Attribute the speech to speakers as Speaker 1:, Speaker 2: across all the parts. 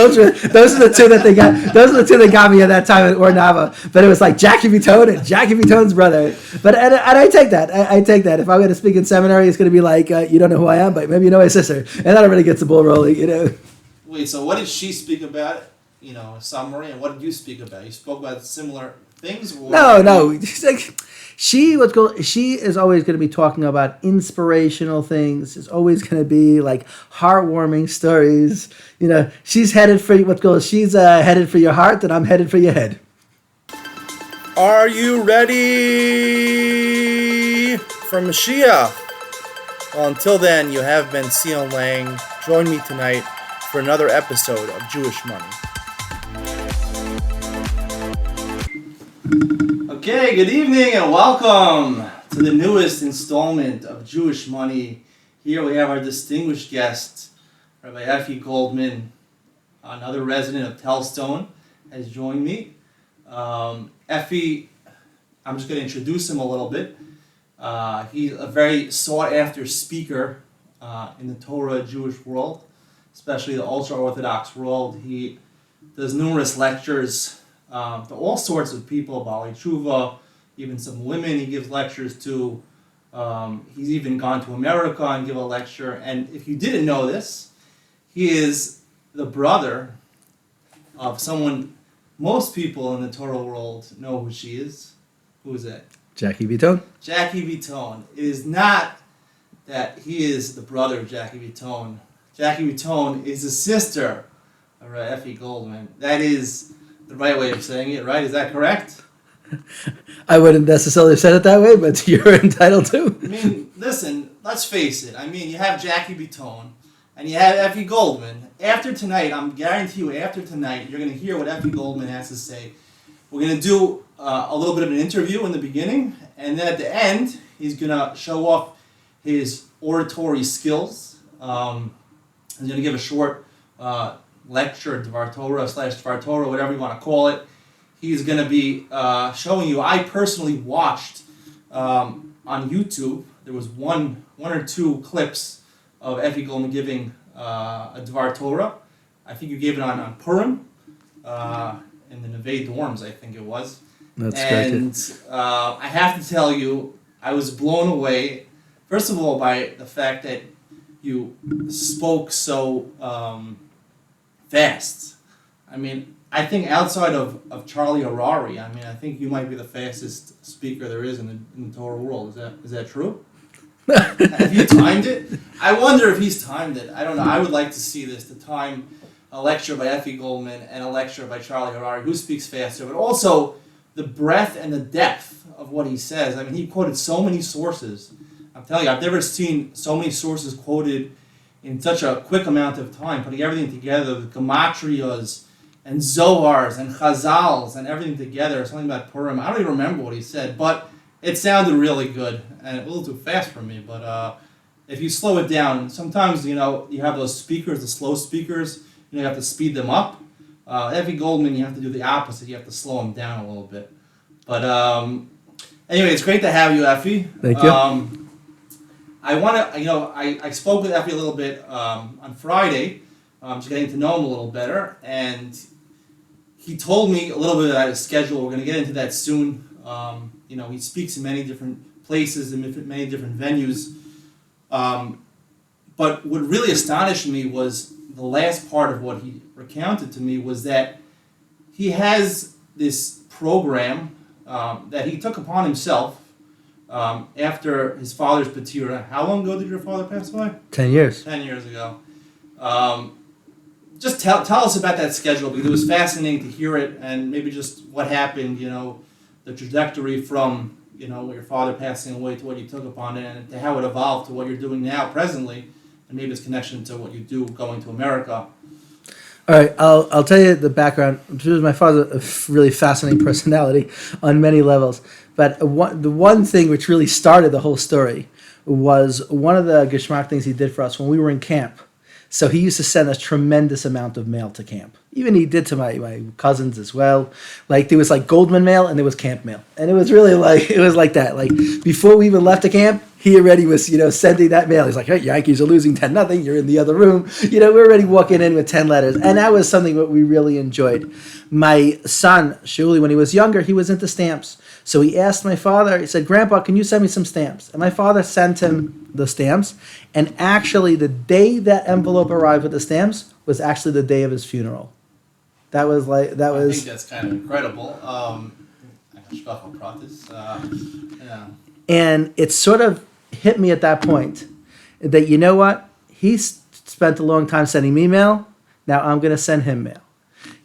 Speaker 1: Those are the two that they got. Those are the two that got me at that time at Ornava. But it was like Jackie Bitton and Jackie Bitton's brother. But and I take that. I take that. If I'm going to speak in seminary, it's going to be like you don't know who I am, but maybe you know my sister, and that already gets the ball rolling.
Speaker 2: Wait. So what did she speak about? A summary, and what did you speak about? You spoke about similar things. Or
Speaker 1: No. She is always going to be talking about inspirational things. It's always going to be like heartwarming stories. She's headed for She's headed for your heart, and I'm headed for your head.
Speaker 3: Are you ready for Mashiach? Well, until then, you have been Sion Lang. Join me tonight for another episode of Jewish Money.
Speaker 2: Okay, good evening and welcome to the newest installment of Jewish Money. Here we have our distinguished guest, Rabbi Effie Goldman, another resident of Telstone, has joined me. Effie, I'm just going to introduce him a little bit. He's a very sought-after speaker in the Torah Jewish world, especially the ultra-Orthodox world. He does numerous lectures to all sorts of people, Bali Tshuva, even some women he gives lectures to. He's even gone to America and give a lecture. And if you didn't know this, he is the brother of someone most people in the Torah world know who she is. Who is that?
Speaker 1: Jackie Bitton.
Speaker 2: Jackie Bitton. It is not that he is the brother of Jackie Bitton. Jackie Bitton is the sister of Rabbi Effie Goldman. That is the right way of saying it, right? Is that correct?
Speaker 1: I wouldn't necessarily have said it that way, but you're entitled to.
Speaker 2: I mean, listen, let's face it. I mean, you have Jackie Bitton and you have Effie Goldman. After tonight, I'm guarantee you, after tonight, you're going to hear what Effie Goldman has to say. We're going to do a little bit of an interview in the beginning, and then at the end, he's going to show off his oratory skills. He's going to give a short lecture, Dvar Torah / Dvar Torah, whatever you want to call it. He's going to be showing you. I personally watched on YouTube. There was one or two clips of Effie Goldman giving a Dvar Torah. I think you gave it on Purim in the Neve dorms. I think it was.
Speaker 1: That's
Speaker 2: and
Speaker 1: great.
Speaker 2: I have to tell you, I was blown away. First of all, by the fact that you spoke so fast. I mean, I think outside of Charlie Harari, I think you might be the fastest speaker there is in the Torah world. Is that true? Have you timed it? I wonder if he's timed it. I don't know. I would like to see this, to time a lecture by Effie Goldman and a lecture by Charlie Harari, who speaks faster, but also the breadth and the depth of what he says. I mean, he quoted so many sources. I'm telling you, I've never seen so many sources quoted in such a quick amount of time, putting everything together, the gematrias and Zohars and Chazals and everything together, something about Purim. I don't even remember what he said, but it sounded really good and a little too fast for me. But if you slow it down, sometimes, you have those speakers, the slow speakers, you have to speed them up. Effie Goldman, you have to do the opposite. You have to slow them down a little bit. But anyway, it's great to have you, Effie.
Speaker 1: Thank you.
Speaker 2: I want to, I spoke with Effie a little bit on Friday, just getting to know him a little better, and he told me a little bit about his schedule. We're going to get into that soon. He speaks in many different places and many different venues. But what really astonished me was the last part of what he recounted to me was that he has this program that he took upon himself after his father's patira. How long ago did your father pass away?
Speaker 1: 10 years.
Speaker 2: 10 years ago. Just tell us about that schedule, because it was fascinating to hear it, and maybe just what happened, the trajectory from, your father passing away to what you took upon it, and to how it evolved to what you're doing now presently, and maybe its connection to what you do going to America.
Speaker 1: All right, I'll tell you the background. My father's a really fascinating personality on many levels. But the one thing which really started the whole story was one of the geschmack things he did for us when we were in camp. So he used to send us tremendous amount of mail to camp. Even he did to my cousins as well. Like there was Goldman mail and there was camp mail. And it was really like that. Like before we even left the camp, he already was, sending that mail. He's like, hey, Yankees are losing 10-0. You're in the other room. We're already walking in with 10 letters. And that was something that we really enjoyed. My son, Shuli, when he was younger, he was into stamps. So he asked my father, he said, Grandpa, can you send me some stamps? And my father sent him the stamps. And actually, the day that envelope arrived with the stamps was actually the day of his funeral. I think
Speaker 2: that's kind of incredible. Yeah.
Speaker 1: And it sort of hit me at that point that, you know what? He spent a long time sending me mail. Now I'm going to send him mail.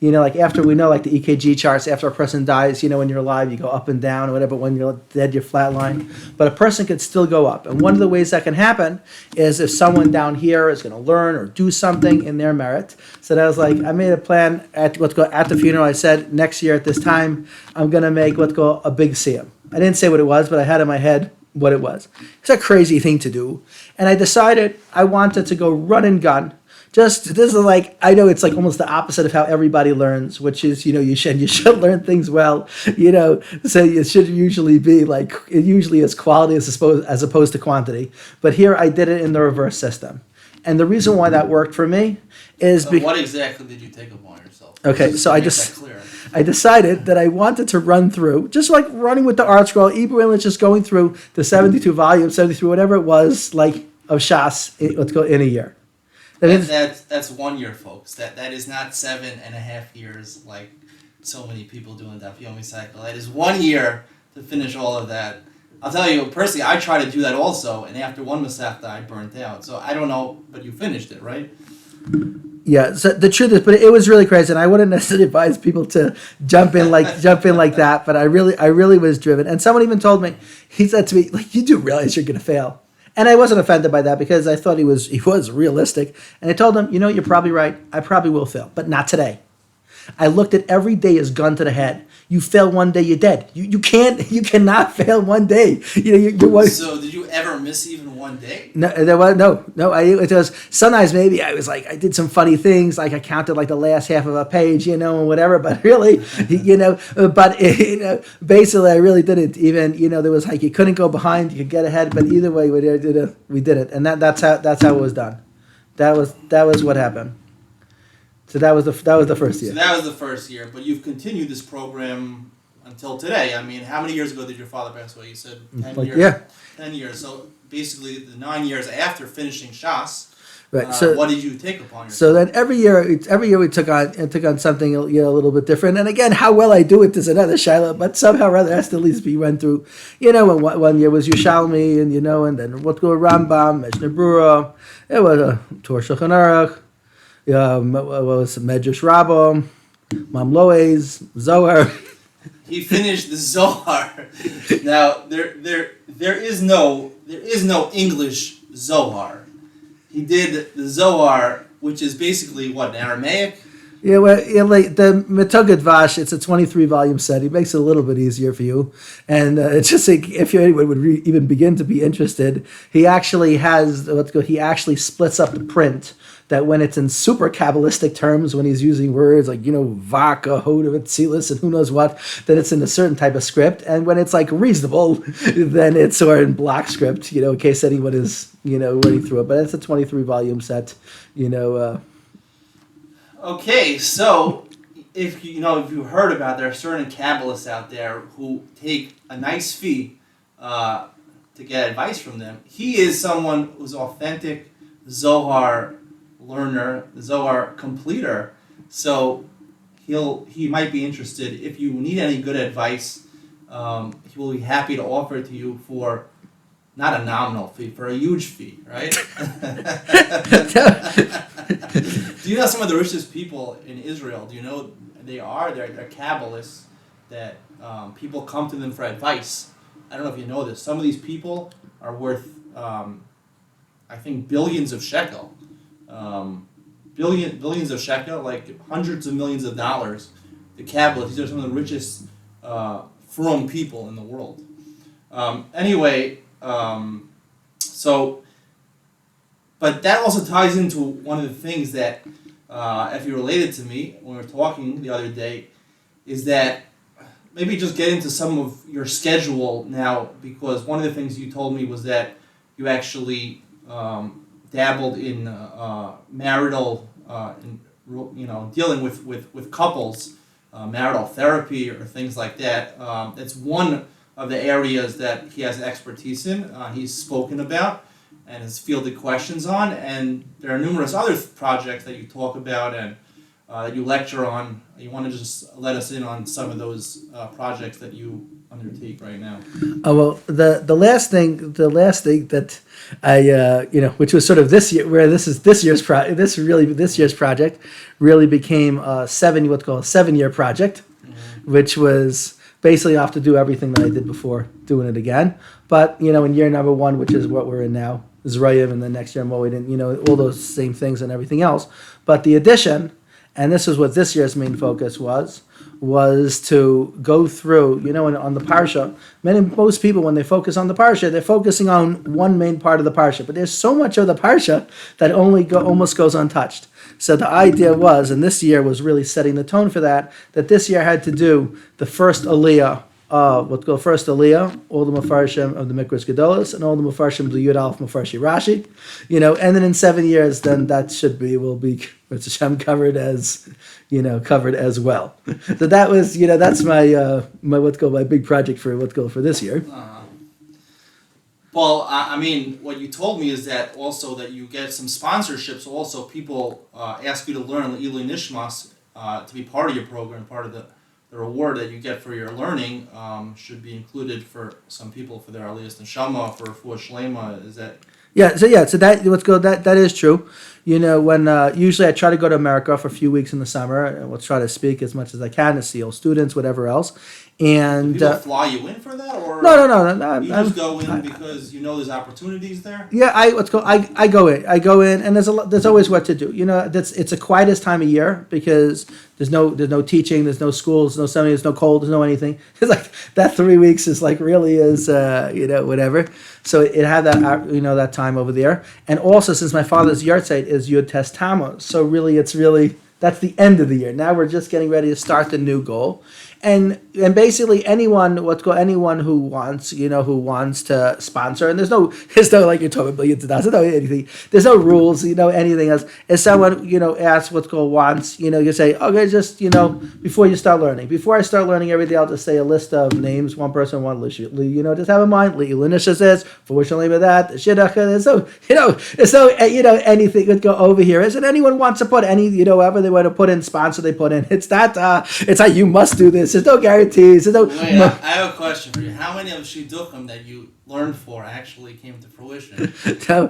Speaker 1: Like after we know, like the EKG charts, after a person dies, when you're alive, you go up and down or whatever. But when you're dead, you're flatline. But a person could still go up. And one of the ways that can happen is if someone down here is going to learn or do something in their merit. So that was like, I made a plan at the funeral. I said, next year at this time, I'm going to make a big siyum. I didn't say what it was, but I had in my head what it was. It's a crazy thing to do. And I decided I wanted to go run and gun. I know it's like almost the opposite of how everybody learns, which is, you should learn things well, so it should usually be like, it usually is quality as opposed to quantity. But here I did it in the reverse system. And the reason why that worked for me is because...
Speaker 2: What exactly did you take upon yourself?
Speaker 1: Okay, so I decided that I wanted to run through, just like running with the art scroll, Hebrew English, just going through the 72 volumes, 73, whatever it was, like, of Shas, in a year.
Speaker 2: That's 1 year, folks. That is not 7.5 years like so many people do in that Yomi cycle. That is 1 year to finish all of that. I'll tell you, personally, I tried to do that also, and after one Masechta, I burnt out. So I don't know, but you finished it, right?
Speaker 1: Yeah, so the truth is, but it was really crazy, and I wouldn't necessarily advise people to jump in like that, but I really was driven. And someone even told me, he said to me, like, you do realize you're going to fail. And I wasn't offended by that because I thought he was realistic. And I told him, you're probably right. I probably will fail, but not today. I looked at every day as gun to the head. You fail one day, you're dead. You cannot fail one day.
Speaker 2: So did you ever miss even one day?
Speaker 1: No, there was no. It was sometimes maybe I was like I did some funny things, like I counted like the last half of a page, and whatever. But really, basically I really didn't even. There was like you couldn't go behind, you could get ahead, but either way we did it, and that's how it was done. That was what happened. So that was the first year.
Speaker 2: So that was the first year, but you've continued this program until today. I mean, how many years ago did your father pass away? You said 10 years.
Speaker 1: Yeah.
Speaker 2: 10 years. So basically, the 9 years after finishing Shas,
Speaker 1: right. So
Speaker 2: what did you take upon yourself?
Speaker 1: So then every year we took on something a little bit different. And again, how well I do it is another shaila, but somehow or other it has to at least be run through. And one year was Yerushalmi, and then what go Rambam, Mishnah Brura. It was a Torah Shulchan Aruch. What was Medrash Rabbah, Mamloes, Zohar.
Speaker 2: He finished the Zohar. Now there is no English Zohar. He did the Zohar, which is basically what, in Aramaic?
Speaker 1: Yeah, like the Metogad Vash, it's a 23-volume set. He makes it a little bit easier for you, and it's just like if anyone would even begin to be interested, he actually splits up the print. That when it's in super Kabbalistic terms, when he's using words like, Vaka, Hodav, Tzilis, and who knows what, then it's in a certain type of script. And when it's like reasonable, then it's in block script, in case anyone is, running through it. But it's a 23-volume set,
Speaker 2: Okay, so if you heard about, there are certain Kabbalists out there who take a nice fee to get advice from them. He is someone who's authentic Zohar learner, Zohar completer, so he might be interested. If you need any good advice, he will be happy to offer it to you for not a nominal fee, for a huge fee, right? Do you know some of the richest people in Israel? Do you know they're Kabbalists that people come to them for advice? I don't know if you know this. Some of these people are worth, I think, billions of shekel. Billions of shekel, like hundreds of millions of dollars. The Kabbalists, these are some of the richest frum people in the world. But that also ties into one of the things that Effie related to me when we were talking the other day, is that maybe just get into some of your schedule now, because one of the things you told me was that you actually dabbled in marital, dealing with couples, marital therapy or things like that. It's one of the areas that he has expertise in. He's spoken about and has fielded questions on, and there are numerous other projects that you talk about and that you lecture on. You want to just let us in on some of those projects that you undertake right now?
Speaker 1: Well, the last thing that I which was sort of this year, where this year's project really became what's called a 7-year project, which was basically off to do everything that I did before, doing it again. But in year number 1, which is what we're in now, Zrayim, and the next year Moed, and all those same things and everything else. But the addition, and this is what this year's main focus was to go through, on the parsha. Most people, when they focus on the parsha, they're focusing on one main part of the parsha. But there's so much of the parsha that almost goes untouched. So the idea was, and this year was really setting the tone for that this year had to do the first aliyah, all the Mefarshim of the Mikras Gedolos, and all the Mefarshim of the Yud Aleph Mefarshi Rashi, and then in 7 years, then that will be Hashem covered as well. So that was, that's my my big project for this year.
Speaker 2: Well, I mean, what you told me is that also that you get some sponsorships. Also, people ask you to learn Ilui Nishmas to be part of your program. Part of the reward that you get for your learning should be included for some people for their Aliyas Neshama, for Refuah Shlema. Is that?
Speaker 1: So that is true. When usually I try to go to America for a few weeks in the summer, and we'll try to speak as much as I can to see old students, whatever else. And
Speaker 2: do people fly you in for that, or
Speaker 1: no.
Speaker 2: You just go in because there's opportunities there.
Speaker 1: Yeah, I go in, and there's always what to do. It's the quietest time of year because there's no teaching, there's no school, there's no summer, there's no cold, there's no anything. It's like that 3 weeks is like really is whatever. So it had that that time over there, and also since my father's yahrzeit is Yud Tes Tammuz, so really that's the end of the year. Now we're just getting ready to start the new goal. And basically anyone who wants to sponsor, and there's no like you're talking billions of dollars, there's no anything, there's no rules, anything else. If someone asks wants, you say, okay, just before you start learning, before I start learning everything, I'll just say a list of names, one person, one list, just have in mind. Linisha says for which name of that the shidduch. There's no anything could go over here. Is it anyone wants to put any whoever they want to put in sponsor, they put in. It's not you must do this. There's no guarantees.
Speaker 2: Wait, I have a question for you. How many of shidduchim that you learned for actually came to fruition?
Speaker 1: There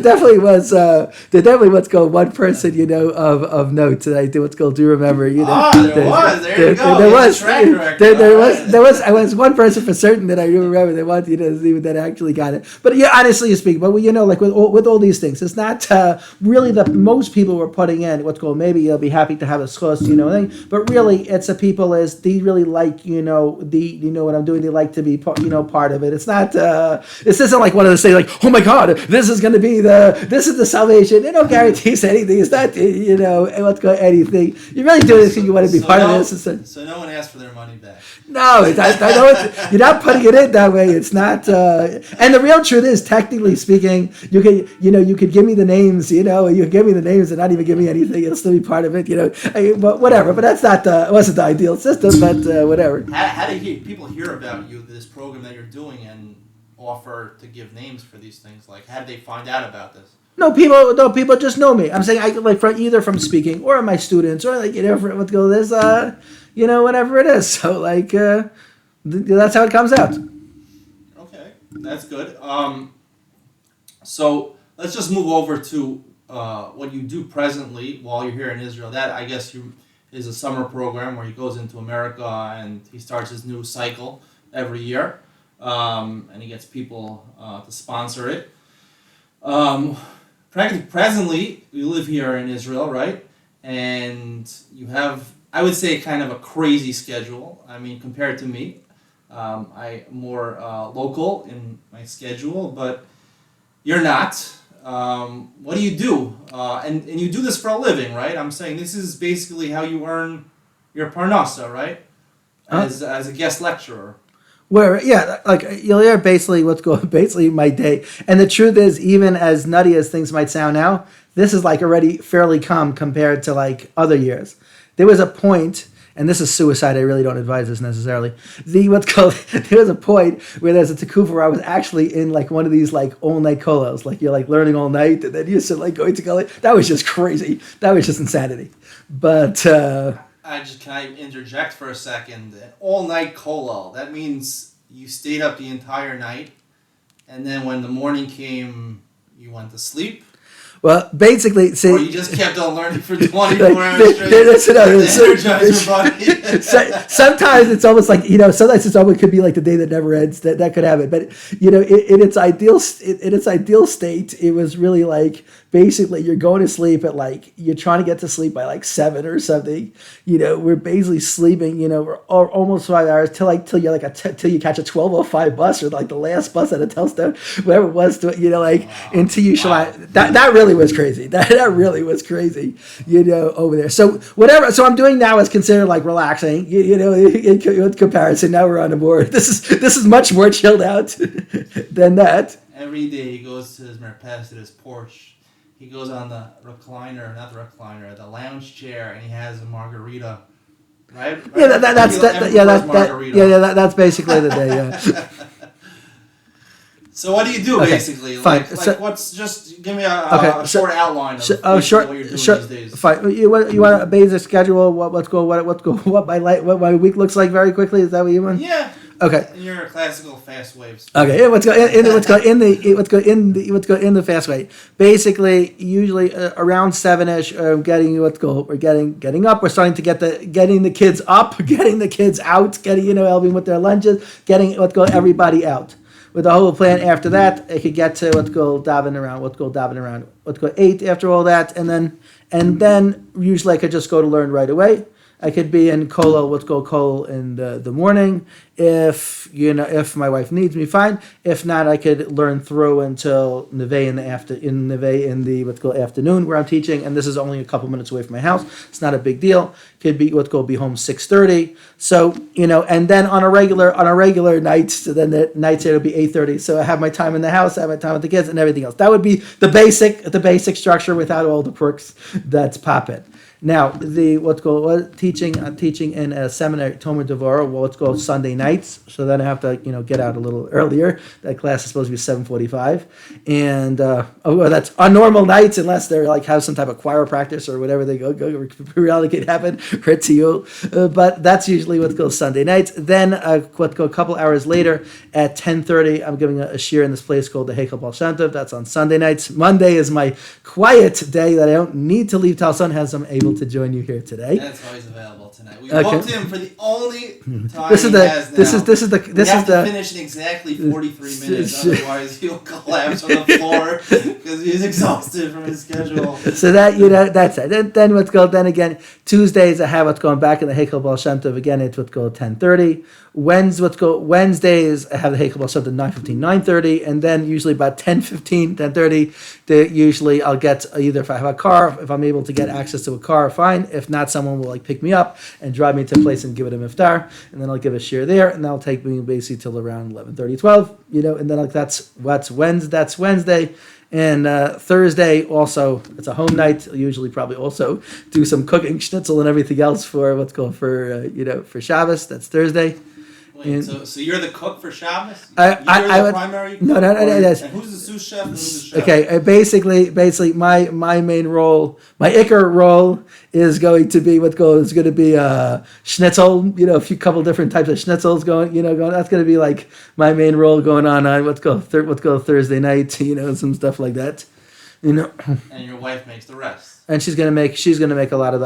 Speaker 1: definitely was one person of note that I do what's called do remember. There was one person for certain that I do remember. They wanted that actually got it. But honestly speaking, but like with all these things, it's not really the most people were putting in what's called maybe you'll be happy to have a schos, thing. But really, it's the people they really like what I'm doing. They like to be part of it. It's not. This isn't like one of those things like, oh my God, this is going to be this is the salvation. There are no guarantees anything. It's not what's called anything. You really do this because you want to be part of this.
Speaker 2: So no one asked for their money back.
Speaker 1: No, I know you're not putting it in that way. It's not. And the real truth is, technically speaking, you could give me the names. You could give me the names and not even give me anything. It'll still be part of it. But whatever. But that's not. It wasn't the ideal system. But whatever.
Speaker 2: How do people hear about you, this program that you're doing, and offer to give names for these things? Like, how did they find out about this?
Speaker 1: No, people just know me. I'm saying either from speaking or my students or what's go this whatever it is. So that's how it comes out.
Speaker 2: Okay, that's good. So let's just move over to what you do presently while you're here in Israel. That I guess is a summer program where he goes into America and he starts his new cycle every year, and he gets people to sponsor it. Presently, we live here in Israel, right? And you have, I would say, kind of a crazy schedule. I mean, compared to me, I'm more local in my schedule, but you're not. What do you do? And you do this for a living, right? I'm saying this is basically how you earn your parnasa, right? As a guest lecturer.
Speaker 1: Where yeah, like you'll hear basically what's going basically my day. And the truth is, even as nutty as things might sound now, this is like already fairly calm compared to like other years. There was a point, and this is suicide. I really don't advise this necessarily. The what's called there was a point where there's a tekufa where I was actually in like one of these like all night kolos, like you're like learning all night, and then you're still like going to go. That was just crazy. That was just insanity. But
Speaker 2: Can I interject for a second? An all-night kollel. That means you stayed up the entire night, and then when the morning came, you went to sleep?
Speaker 1: well, basically, see,
Speaker 2: Or you just kept on learning for 24 hours straight?
Speaker 1: energize your body. Sometimes it's almost like, sometimes it's almost could be like the day that never ends. That could happen. But, in its ideal state, it was really like, basically you're going to sleep at like, you're trying to get to sleep by like 7 or something. We're basically sleeping, we're almost 5 hours till you're like till you catch a 12:05 bus or like the last bus at a Telstone, whatever it was, into Yerushalayim. That really was crazy. That really was crazy, over there. So whatever. So I'm doing now is considered like relaxing, in comparison. Now we're on the board. This is much more chilled out than that.
Speaker 2: Every day he goes to his merpes, to his Porsche. He goes on the the lounge chair, and he has a margarita, right?
Speaker 1: Yeah, that's basically the day. Yeah.
Speaker 2: So what do you do basically?
Speaker 1: Fine.
Speaker 2: Just give me a short outline of what you're doing these days.
Speaker 1: Fine. You want a basic schedule? What my week looks like very quickly? Is that what you want?
Speaker 2: Yeah.
Speaker 1: Okay.
Speaker 2: And you're a classical fast waves.
Speaker 1: Okay. Yeah, let's go in the fast way. Basically, usually around 7ish, we're getting up. We're starting to getting the kids up, getting the kids out, helping with their lunches, getting everybody out. With the whole plan after that, I could get to daven around 8 after all that, and then usually I could just go to learn right away. I could be in kol in the morning. If my wife needs me, fine. If not, I could learn through until Neve in the afternoon where I'm teaching, and this is only a couple minutes away from my house. It's not a big deal. Could be be home 6:30. So and then on a regular night, so then the nights it'll be 8:30. So I have my time in the house, I have my time with the kids, and everything else. That would be the basic structure without all the perks that's popping. Now, I'm teaching in a seminary, Tomer Dvar, Sunday nights. So then I have to, get out a little earlier. That class is supposed to be 7:45, and that's on normal nights, unless they're like have some type of choir practice or whatever they go reallocate happen for Tiyul. But that's usually Sunday nights. Then a couple hours later at 10:30, I'm giving a shir in this place called the Heichal Baal Shem Tov. That's on Sunday nights. Monday is my quiet day that I don't need to leave Talson. Has some able to join you here today.
Speaker 2: That's why he's available tonight. We booked him for the only time
Speaker 1: This is
Speaker 2: to finish in exactly 43 minutes, otherwise he'll collapse on the floor because he's exhausted from his schedule.
Speaker 1: So that that's it. Then again, Tuesdays I have back in the Heichal Baal Shem Tov again. It's 10:30. Wednesdays I have the Heichal Baal Shem Tov 9:15, 9:30, and then usually about 10:15, 10:30. Usually I'll get either if I have a car, if I'm able to get access to a car, fine. If not, someone will pick me up and drive me to a place and give it a miftar, and then I'll give a share there, and that'll take me basically till around 11:30, 12. And then that's Wednesday. And Thursday also, it's a home night. I'll usually probably also do some cooking, schnitzel and everything else for for Shabbos. That's Thursday.
Speaker 2: Wait, so you're the cook for Shabbos?
Speaker 1: I would,
Speaker 2: primary cook?
Speaker 1: No.
Speaker 2: And who's the sous chef and who's the chef?
Speaker 1: Okay, basically my main role, my ikar role is going to be schnitzel, a couple different types of schnitzels going, that's going to be like my main role going on Thursday night, some stuff like that.
Speaker 2: And your wife makes the rest.
Speaker 1: And she's gonna make a lot of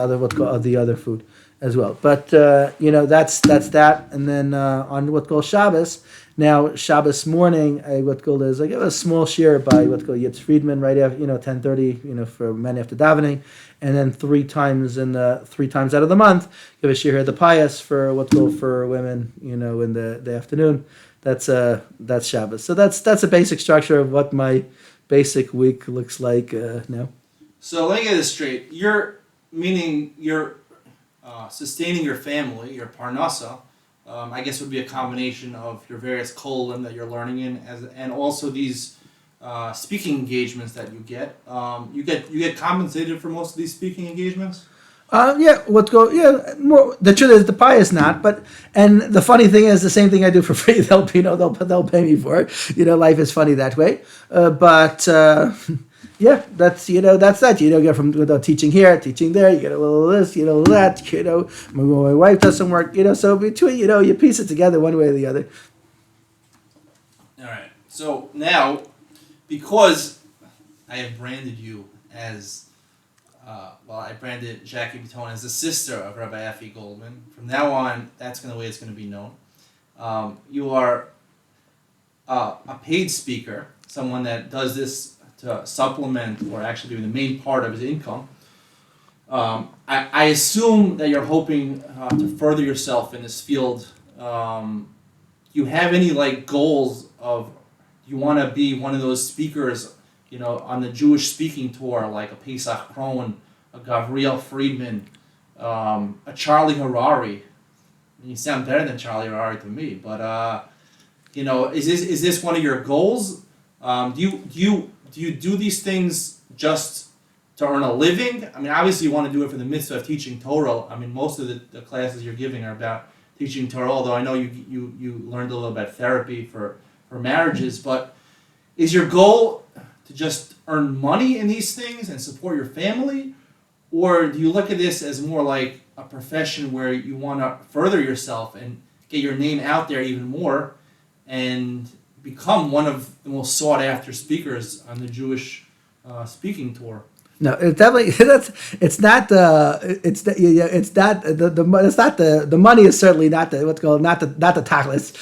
Speaker 1: the other food as well. But that's that. And then on Shabbos. Now Shabbos morning, I give a small shir by Yitz Friedman right after 10:30 for men after davening, and then three times out of the month give a shir at the pious for for women in the afternoon. That's Shabbos. So that's a basic structure of what my basic week looks like now.
Speaker 2: So let me get this straight. You're sustaining your family, your parnasa, I guess it would be a combination of your various kolim that you're learning in, and also these speaking engagements that you get. You get compensated for most of these speaking engagements.
Speaker 1: More, the truth is the pie is not, but, and the funny thing is the same thing I do for free, they'll pay me for it. Life is funny that way. That's, that's that, get from teaching here, teaching there, you get a little of this, that, my wife does some work, so between, you piece it together one way or the other.
Speaker 2: All right. So now, because I have branded you as, I branded Jackie Bitton as the sister of Rabbi Effie Goldman. From now on, that's the way it's going to be known. You are a paid speaker, someone that does this to supplement or actually be the main part of his income. I assume that you're hoping to further yourself in this field. Do you have any goals of you want to be one of those speakers, on the Jewish speaking tour, like a Pesach Krohn, a Gavriel Friedman, a Charlie Harari? You sound better than Charlie Harari to me, but is this one of your goals? Do you do these things just to earn a living? I mean, obviously you want to do it for the mitzvah of teaching Torah. I mean, most of the classes you're giving are about teaching Torah, although I know you learned a little about therapy for marriages, but is your goal to just earn money in these things and support your family? Or do you look at this as more like a profession where you want to further yourself and get your name out there even more and become one of the most sought after speakers on the Jewish speaking tour?
Speaker 1: No, it's definitely it's not the money is certainly not the not the tachlis.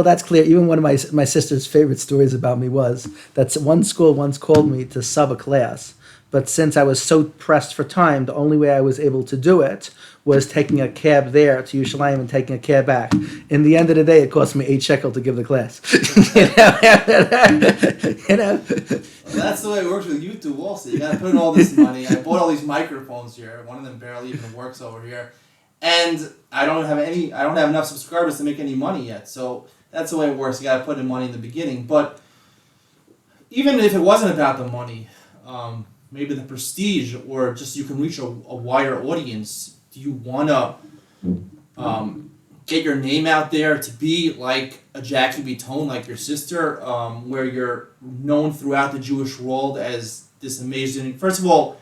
Speaker 1: That's clear. Even one of my sister's favorite stories about me was that one school once called me to sub a class, but since I was so pressed for time, the only way I was able to do it was taking a cab there to Yerushalayim and taking a cab back. In the end of the day, it cost me 8 shekel to give the class.
Speaker 2: Well, that's the way it works with YouTube also. You got to put in all this money. I bought all these microphones here. One of them barely even works over here. And I don't have enough subscribers to make any money yet. So that's the way it works. You got to put in money in the beginning. But even if it wasn't about the money, maybe the prestige, or just you can reach a wider audience, do you want to get your name out there to be like a Jackie Bitton, like your sister, where you're known throughout the Jewish world as this amazing, first of all,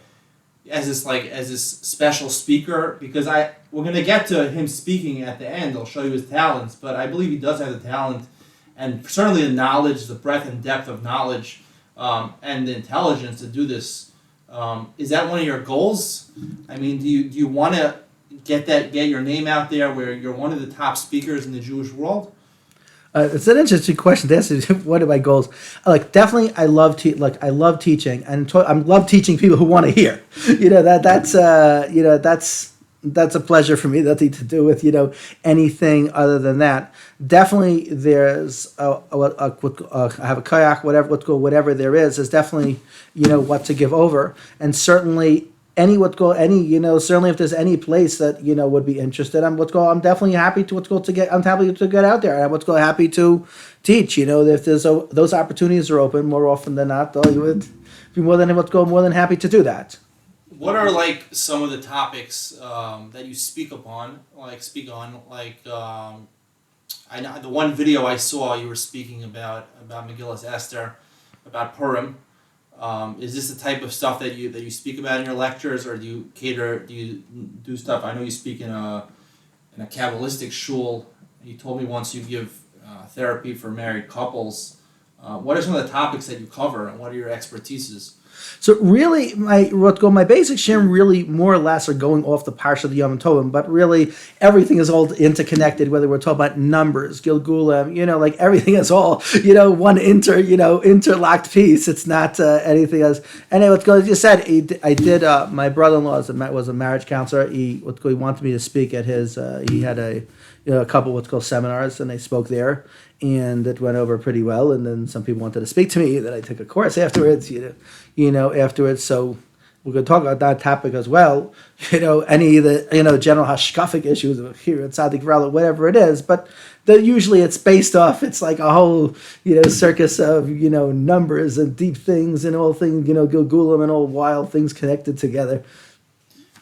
Speaker 2: as this special speaker? Because we're going to get to him speaking at the end. I'll show you his talents, but I believe he does have the talent and certainly the knowledge, the breadth and depth of knowledge, and the intelligence to do this. Is that one of your goals? I mean, do you want to get your name out there where you're one of the top speakers in the Jewish world?
Speaker 1: It's an interesting question to ask. What are my goals? Definitely, I love teaching, and I love teaching people who want to hear. That's a pleasure for me. Nothing to do with anything other than that. Definitely, there's I have a kayak, whatever there is. There's definitely what to give over, and certainly certainly if there's any place that would be interested, I'm definitely happy I'm happy to get out there. I'm happy to teach. If there's those opportunities are open more often than not, though, you would be more than happy to do that.
Speaker 2: What are some of the topics that you speak on? I know the one video I saw you were speaking about Megillas Esther, about Purim. Is this the type of stuff that you speak about in your lectures, or do you do stuff? I know you speak in a Kabbalistic shul. You told me once you give therapy for married couples. What are some of the topics that you cover, and what are your expertises?
Speaker 1: So really, my basic shirim really more or less are going off the parsha of the Yom Tovim, but really everything is all interconnected. Whether we're talking about numbers, Gilgulim, everything is all one interlocked piece. It's not anything else. And as you said, I did. My brother-in-law was a marriage counselor. He wanted me to speak at his. He had a couple seminars, and I spoke there, and it went over pretty well. And then some people wanted to speak to me. That I took a course afterwards. Afterwards. So we're going to talk about that topic as well. Any of the general hashkafic issues of here at Tzadik V'Rala, whatever it is, but usually it's based off. It's like a whole circus of numbers and deep things and all things Gilgulim and all wild things connected together.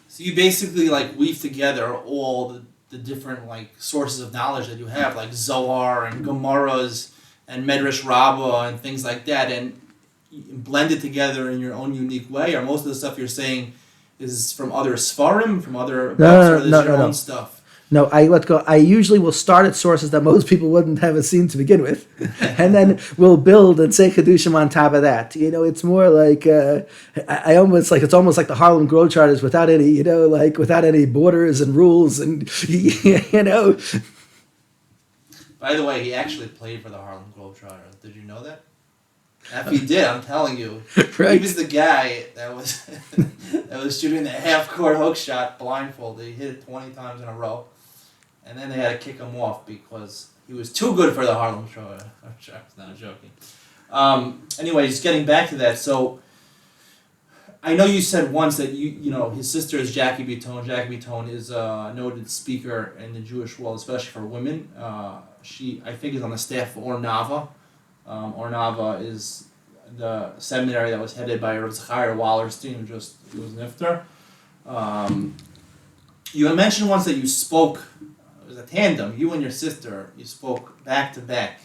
Speaker 2: So you basically like weave together all the different like sources of knowledge that you have, like Zohar and Gemaras and Medrash Rabbah and things like that, and blend it together in your own unique way. Or most of the stuff you're saying is from other Sfarim, from other books, or is your own stuff?
Speaker 1: No, I usually will start at sources that most people wouldn't have seen to begin with, and then we'll build and say Kedushim on top of that. It's more like it's almost like the Harlem Globetrotters without any, without any borders and rules, and
Speaker 2: By the way, he actually played for the Harlem Globetrotters. Did you know that? If he did, I'm telling you,
Speaker 1: Right.
Speaker 2: He was the guy that was shooting the half-court hook shot blindfolded. He hit it 20 times in a row, and then they had to kick him off because he was too good for the Harlem Globetrotters. No, I'm joking. Anyway, just getting back to that. So, I know you said once that his sister is Jackie Bitton. Jackie Bitton is a noted speaker in the Jewish world, especially for women. She, I think, is on the staff of Ornava. Ornava is the seminary that was headed by Rav Zachariah Wallerstein, who was nifter. You had mentioned once that you spoke, it was a tandem, you and your sister, you spoke back to back.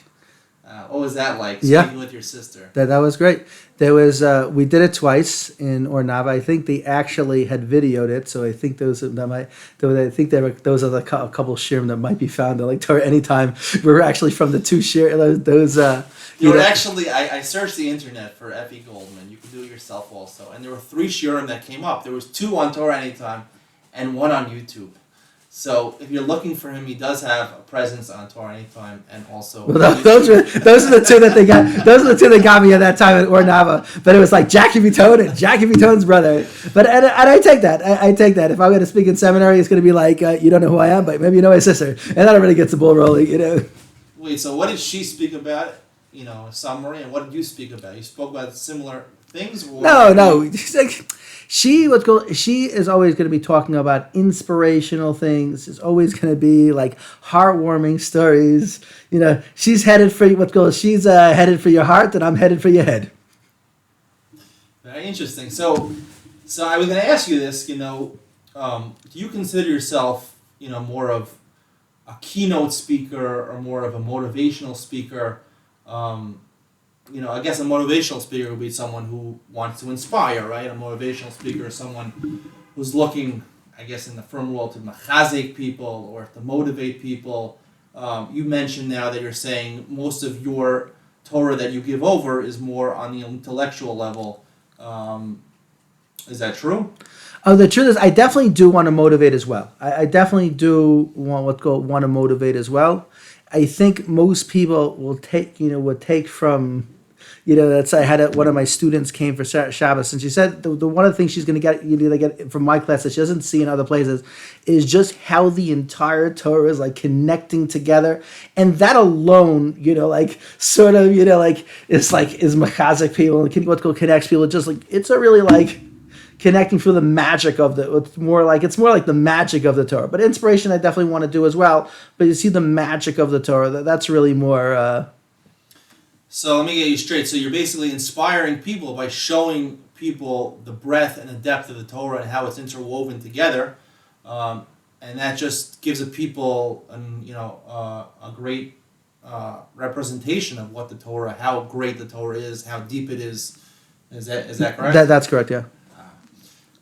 Speaker 2: What was that like, speaking with your sister?
Speaker 1: That was great. There was we did it twice in Ornava. I think they actually had videoed it, so I think those are the couple shirim that might be found on like Torah Anytime. We were actually from the two shir those.
Speaker 2: You were actually, I searched the internet for Effie Goldman. You can do it yourself also, and there were 3 shirim that came up. There was 2 on Torah Anytime, and 1 on YouTube. So if you're looking for him, he does have a presence on Torah Anytime, and also.
Speaker 1: Well, those are the 2 that they got. Those are the 2 that got me at that time at Ornava. But it was like Jackie Bitton and Jackie Bitton's brother. But and I take that. I take that. If I'm going to speak in seminary, it's going to be like you don't know who I am, but maybe you know my sister, and that already gets the ball rolling.
Speaker 2: Wait. So what did she speak about? A summary, and what did you speak about? You spoke about similar things. Or
Speaker 1: No. She is always going to be talking about inspirational things. It's always going to be like heartwarming stories. She's headed for she's headed for your heart, and I'm headed for your head.
Speaker 2: Very interesting. So I was going to ask you this. Do you consider yourself, more of a keynote speaker or more of a motivational speaker? I guess a motivational speaker would be someone who wants to inspire, right? A motivational speaker is someone who's looking, I guess, in the firm world to machazik people or to motivate people. You mentioned now that you're saying most of your Torah that you give over is more on the intellectual level. Is that true?
Speaker 1: The truth is, I definitely do want to motivate as well. I definitely do want to motivate as well. I think most people will take from, that's I had one of my students came for Shabbos, and she said the one of the things she's going to get from my class that she doesn't see in other places is just how the entire Torah is like connecting together, and that alone, is machazik people and connects people. Just like it's a really like connecting through the magic of it's more like the magic of the Torah. But inspiration I definitely want to do as well. But you see the magic of the Torah, that's really more.
Speaker 2: So let me get you straight. So you're basically inspiring people by showing people the breadth and the depth of the Torah and how it's interwoven together, and that just gives the people a great representation of what the Torah, how great the Torah is, how deep it is. Is that correct?
Speaker 1: That's correct. Yeah.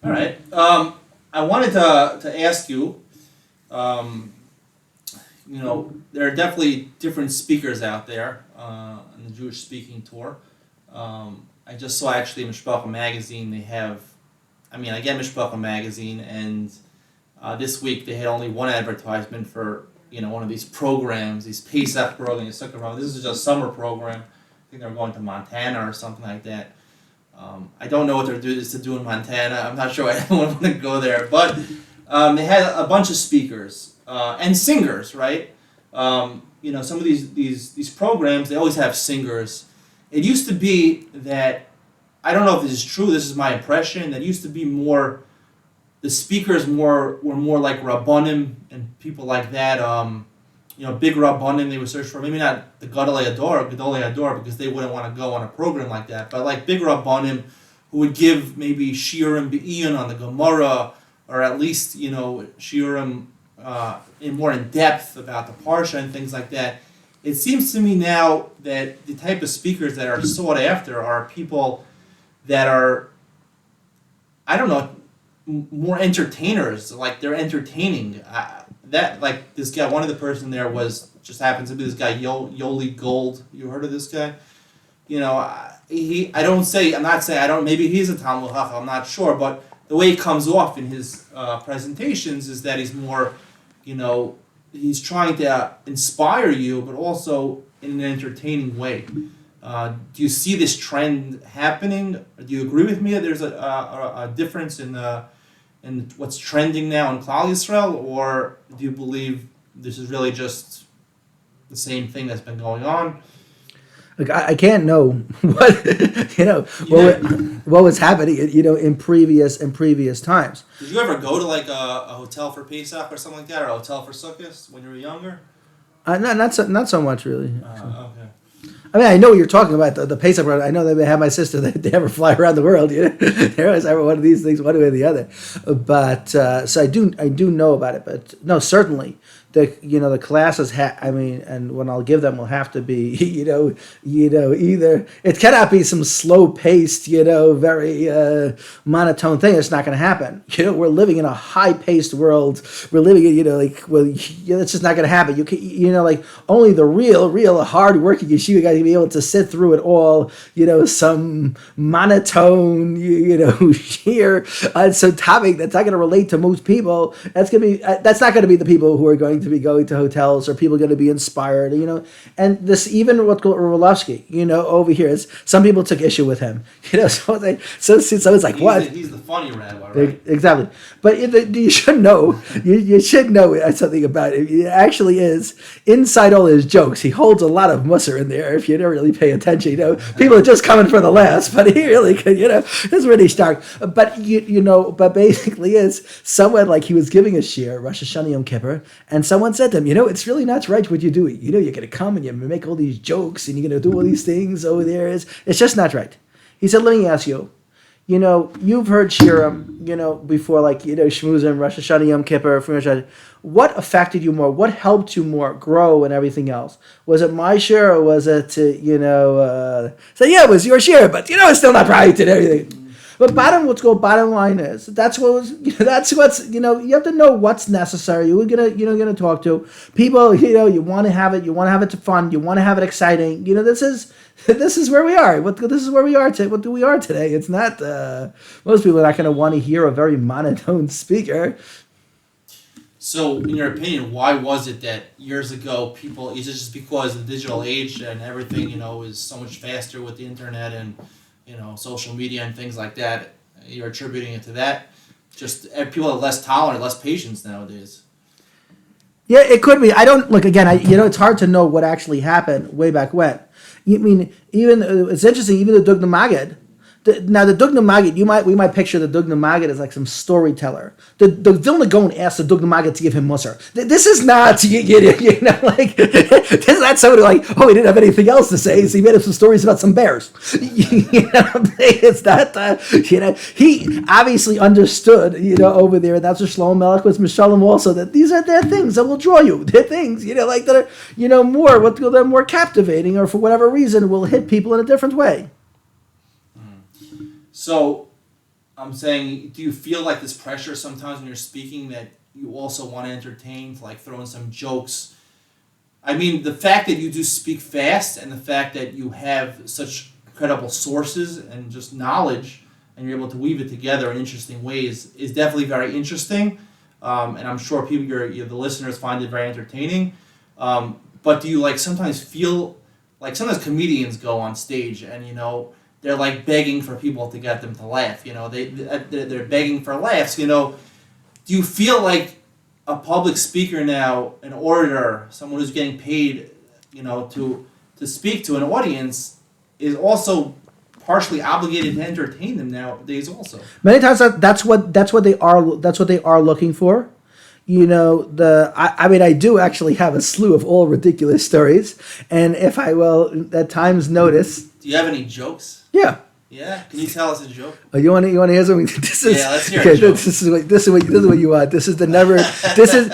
Speaker 2: All right. I wanted to ask you. There are definitely different speakers out there on the Jewish speaking tour. I just saw actually Mishpacha magazine. They have, I get Mishpacha magazine, and this week they had only one advertisement for one of these programs, these Pesach programs, This is just a summer program. I think they're going to Montana or something like that. I don't know what they're doing in Montana. I'm not sure I want to go there, but they had a bunch of speakers and singers, right? Some of these programs, they always have singers. It used to be that I don't know if this is true. This is my impression. That used to be more. The speakers were more like Rabbanim and people like that. Big Rabbanim they would search for. Maybe not the Gadolei Hador, because they wouldn't want to go on a program like that. But like big Rabbanim who would give maybe shiurim be'iyun on the Gemara, or at least shiurim more in depth about the Parsha and things like that. It seems to me now that the type of speakers that are sought after are people that are, I don't know, more entertainers. Like they're entertaining. This guy, one of the person there just happens to be this guy Yoli Gold. You heard of this guy? Maybe he's a Talmud Chacham, I'm not sure, but the way it comes off in his presentations is that he's more, he's trying to inspire you, but also in an entertaining way. Do you see this trend happening? Do you agree with me that there's a difference in what's trending now in Klal Yisrael, or do you believe this is really just the same thing that's been going on?
Speaker 1: Look, I can't know what was happening, in previous times.
Speaker 2: Did you ever go to like a hotel for Pesach or something like that, or a hotel for Sukkot when you were younger?
Speaker 1: Not so much really.
Speaker 2: Okay.
Speaker 1: I mean, I know what you're talking about, the Pesach. I know they have my sister. They ever fly around the world. They always have one of these things, one way or the other. But so I do know about it. But no, certainly the classes and when I'll give them will have to be either it cannot be some slow paced very monotone thing. It's not going to happen. We're living in a high paced world. We're living in it's just not going to happen. You can only the real hard working yeshiva guys can be able to sit through it all. Some monotone sheer some topic that's not going to relate to most people. That's not going to be the people who are going to be going to hotels, or people going to be inspired, and this even what Orlovsky, over here is some people took issue with him, so it's like
Speaker 2: he's the funny rabbi, right?
Speaker 1: Exactly, but you should know, you should know something about it. It actually is inside all his jokes. He holds a lot of musser in there. If you don't really pay attention, people are just coming for the laughs, but he really could, it's really stark. But but basically is someone like he was giving a shir Rosh Hashanah Yom Kippur, and someone said to him, it's really not right what you're doing. You're going to come and you make all these jokes and you're going to do all these things over there. It's just not right. He said, let me ask you, you've heard shirim, before, like, Shmuzim, Rosh Hashanah, Yom Kippur, what affected you more? What helped you more grow and everything else? Was it my shir, or was it, it was your shir, but, it's still not right and everything. But bottom line is you have to know what's necessary. You're gonna talk to people. You want to have it fun. You want to have it exciting. This is where we are. This is where we are today. What we are today. It's not. Most people are not going to want to hear a very monotone speaker.
Speaker 2: So, in your opinion, why was it that years ago people? Is it just because of the digital age and everything is so much faster with the internet and social media and things like that? You're attributing it to that? Just people are less tolerant, less patience nowadays.
Speaker 1: Yeah, it could be. I don't look again. It's hard to know what actually happened way back when. It's interesting. Even the Dugna Magid. Now the Dugna Magid, we might picture the Dugna Magid as like some storyteller. The Vilna Gaon asked the Dugna Magid to give him Musar. This is not this is not somebody like, he didn't have anything else to say, so he made up some stories about some bears. It's not he obviously understood over there. That's what Shlomo Melech was Mishalom also, that these are their things that will draw you. They're things that are more they're more captivating, or for whatever reason will hit people in a different way.
Speaker 2: So, I'm saying, do you feel like this pressure sometimes when you're speaking that you also want to entertain, to like throw in some jokes? I mean, the fact that you do speak fast and the fact that you have such credible sources and just knowledge and you're able to weave it together in interesting ways is definitely very interesting. And I'm sure people, the listeners, find it very entertaining. But do you sometimes feel like sometimes comedians go on stage and they're like begging for people to get them to laugh. They're begging for laughs. Do you feel like a public speaker now, an orator, someone who's getting paid, to speak to an audience, is also partially obligated to entertain them nowadays also.
Speaker 1: Many times that's what they are looking for. I mean, I do actually have a slew of all ridiculous stories, and if I will at times notice.
Speaker 2: Do you have any jokes?
Speaker 1: Yeah.
Speaker 2: Yeah, can you tell us a joke?
Speaker 1: Oh, you want to hear something?
Speaker 2: Let's hear a joke.
Speaker 1: This is what you want. This is the never. This is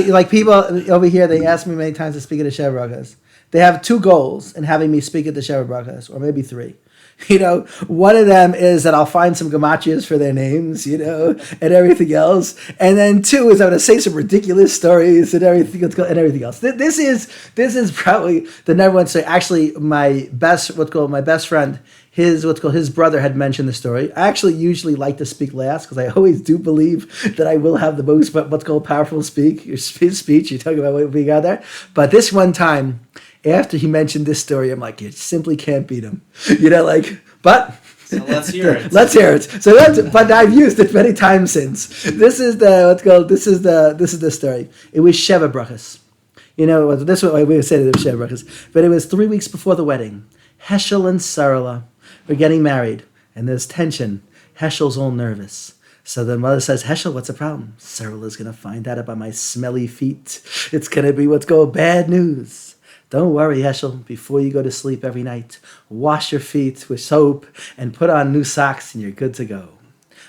Speaker 1: like people over here. They ask me many times to speak at the Sheva Brachas. They have two goals in having me speak at the Sheva Brachas, or maybe three. One of them is that I'll find some gematrias for their names, and everything else. And then two is I'm going to say some ridiculous stories and everything else. This is probably the number one story. Actually, my best friend, his brother had mentioned the story. I actually usually like to speak last because I always do believe that I will have the most powerful speech. You talk about what being out there, but this one time. After he mentioned this story, I'm like, you simply can't beat him, but.
Speaker 2: So let's hear it.
Speaker 1: Let's hear it. But I've used it many times since. This is the story. It was Sheva Brachas. This is what we said it was Sheva Brachas. But it was 3 weeks before the wedding. Heschel and Sarala were getting married, and there's tension. Heschel's all nervous. So the mother says, Heschel, what's the problem? Sarala's going to find out about my smelly feet. It's going to be bad news. Don't worry, Heschel, before you go to sleep every night, wash your feet with soap and put on new socks and you're good to go.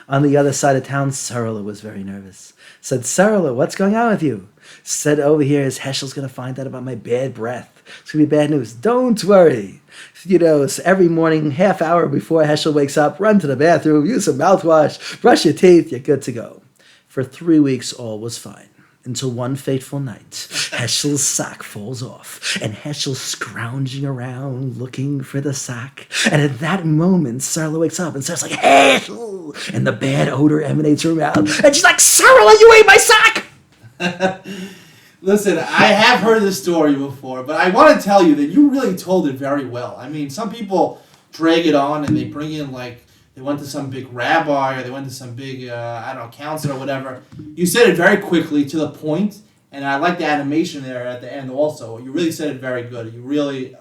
Speaker 1: On the other side of town, Sarala was very nervous. Said, Sarala, what's going on with you? Said, over here is Heschel's going to find out about my bad breath. It's going to be bad news. Don't worry. So every morning, half hour before Heschel wakes up, run to the bathroom, use some mouthwash, brush your teeth, you're good to go. For 3 weeks, all was fine. Until one fateful night, Heschel's sock falls off, and Heschel's scrounging around looking for the sock. And at that moment, Sarala wakes up and starts like, Heschel! And the bad odor emanates from her mouth. And she's like, Sarala, you ate my sock!
Speaker 2: Listen, I have heard this story before, but I want to tell you that you really told it very well. I mean, some people drag it on and they bring in they went to some big rabbi or they went to some big, counselor or whatever. You said it very quickly to the point, and I like the animation there at the end also. You really said it very good.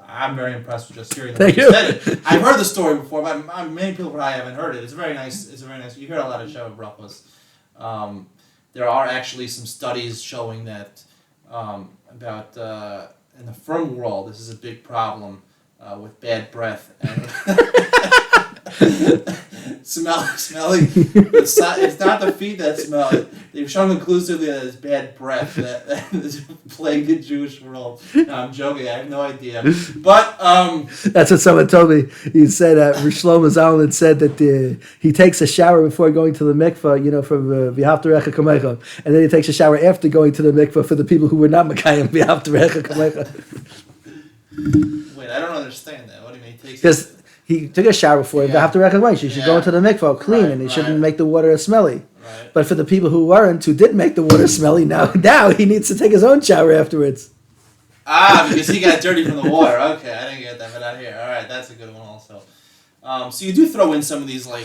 Speaker 2: I'm very impressed with just hearing the way you said it. I've heard the story before, but many people probably haven't heard it. It's very nice. You hear a lot of Sheva Brachos. There are actually some studies showing that about in the firm world, this is a big problem with bad breath. Smelly. It's not the feet that smell. They've shown conclusively that it's bad breath that is plaguing the Jewish world. No, I'm joking. I have no idea. But
Speaker 1: that's what someone told me. He said Shlomo Zalman said that he takes a shower before going to the mikvah, from V'haftarecha Kamecha, and then he takes a shower after going to the mikvah for the people who were not Mekayim V'haftarecha Kamecha.
Speaker 2: Wait, I don't understand that. What do you mean?
Speaker 1: Because he took a shower before you have to recognize. You should go into the mikvah clean, and he shouldn't make the water smelly.
Speaker 2: Right.
Speaker 1: But for the people who did make the water smelly, now he needs to take his own shower afterwards.
Speaker 2: Because he got dirty from the water. Okay, I didn't get that, but out here. All right, that's a good one also. So you do throw in some of these I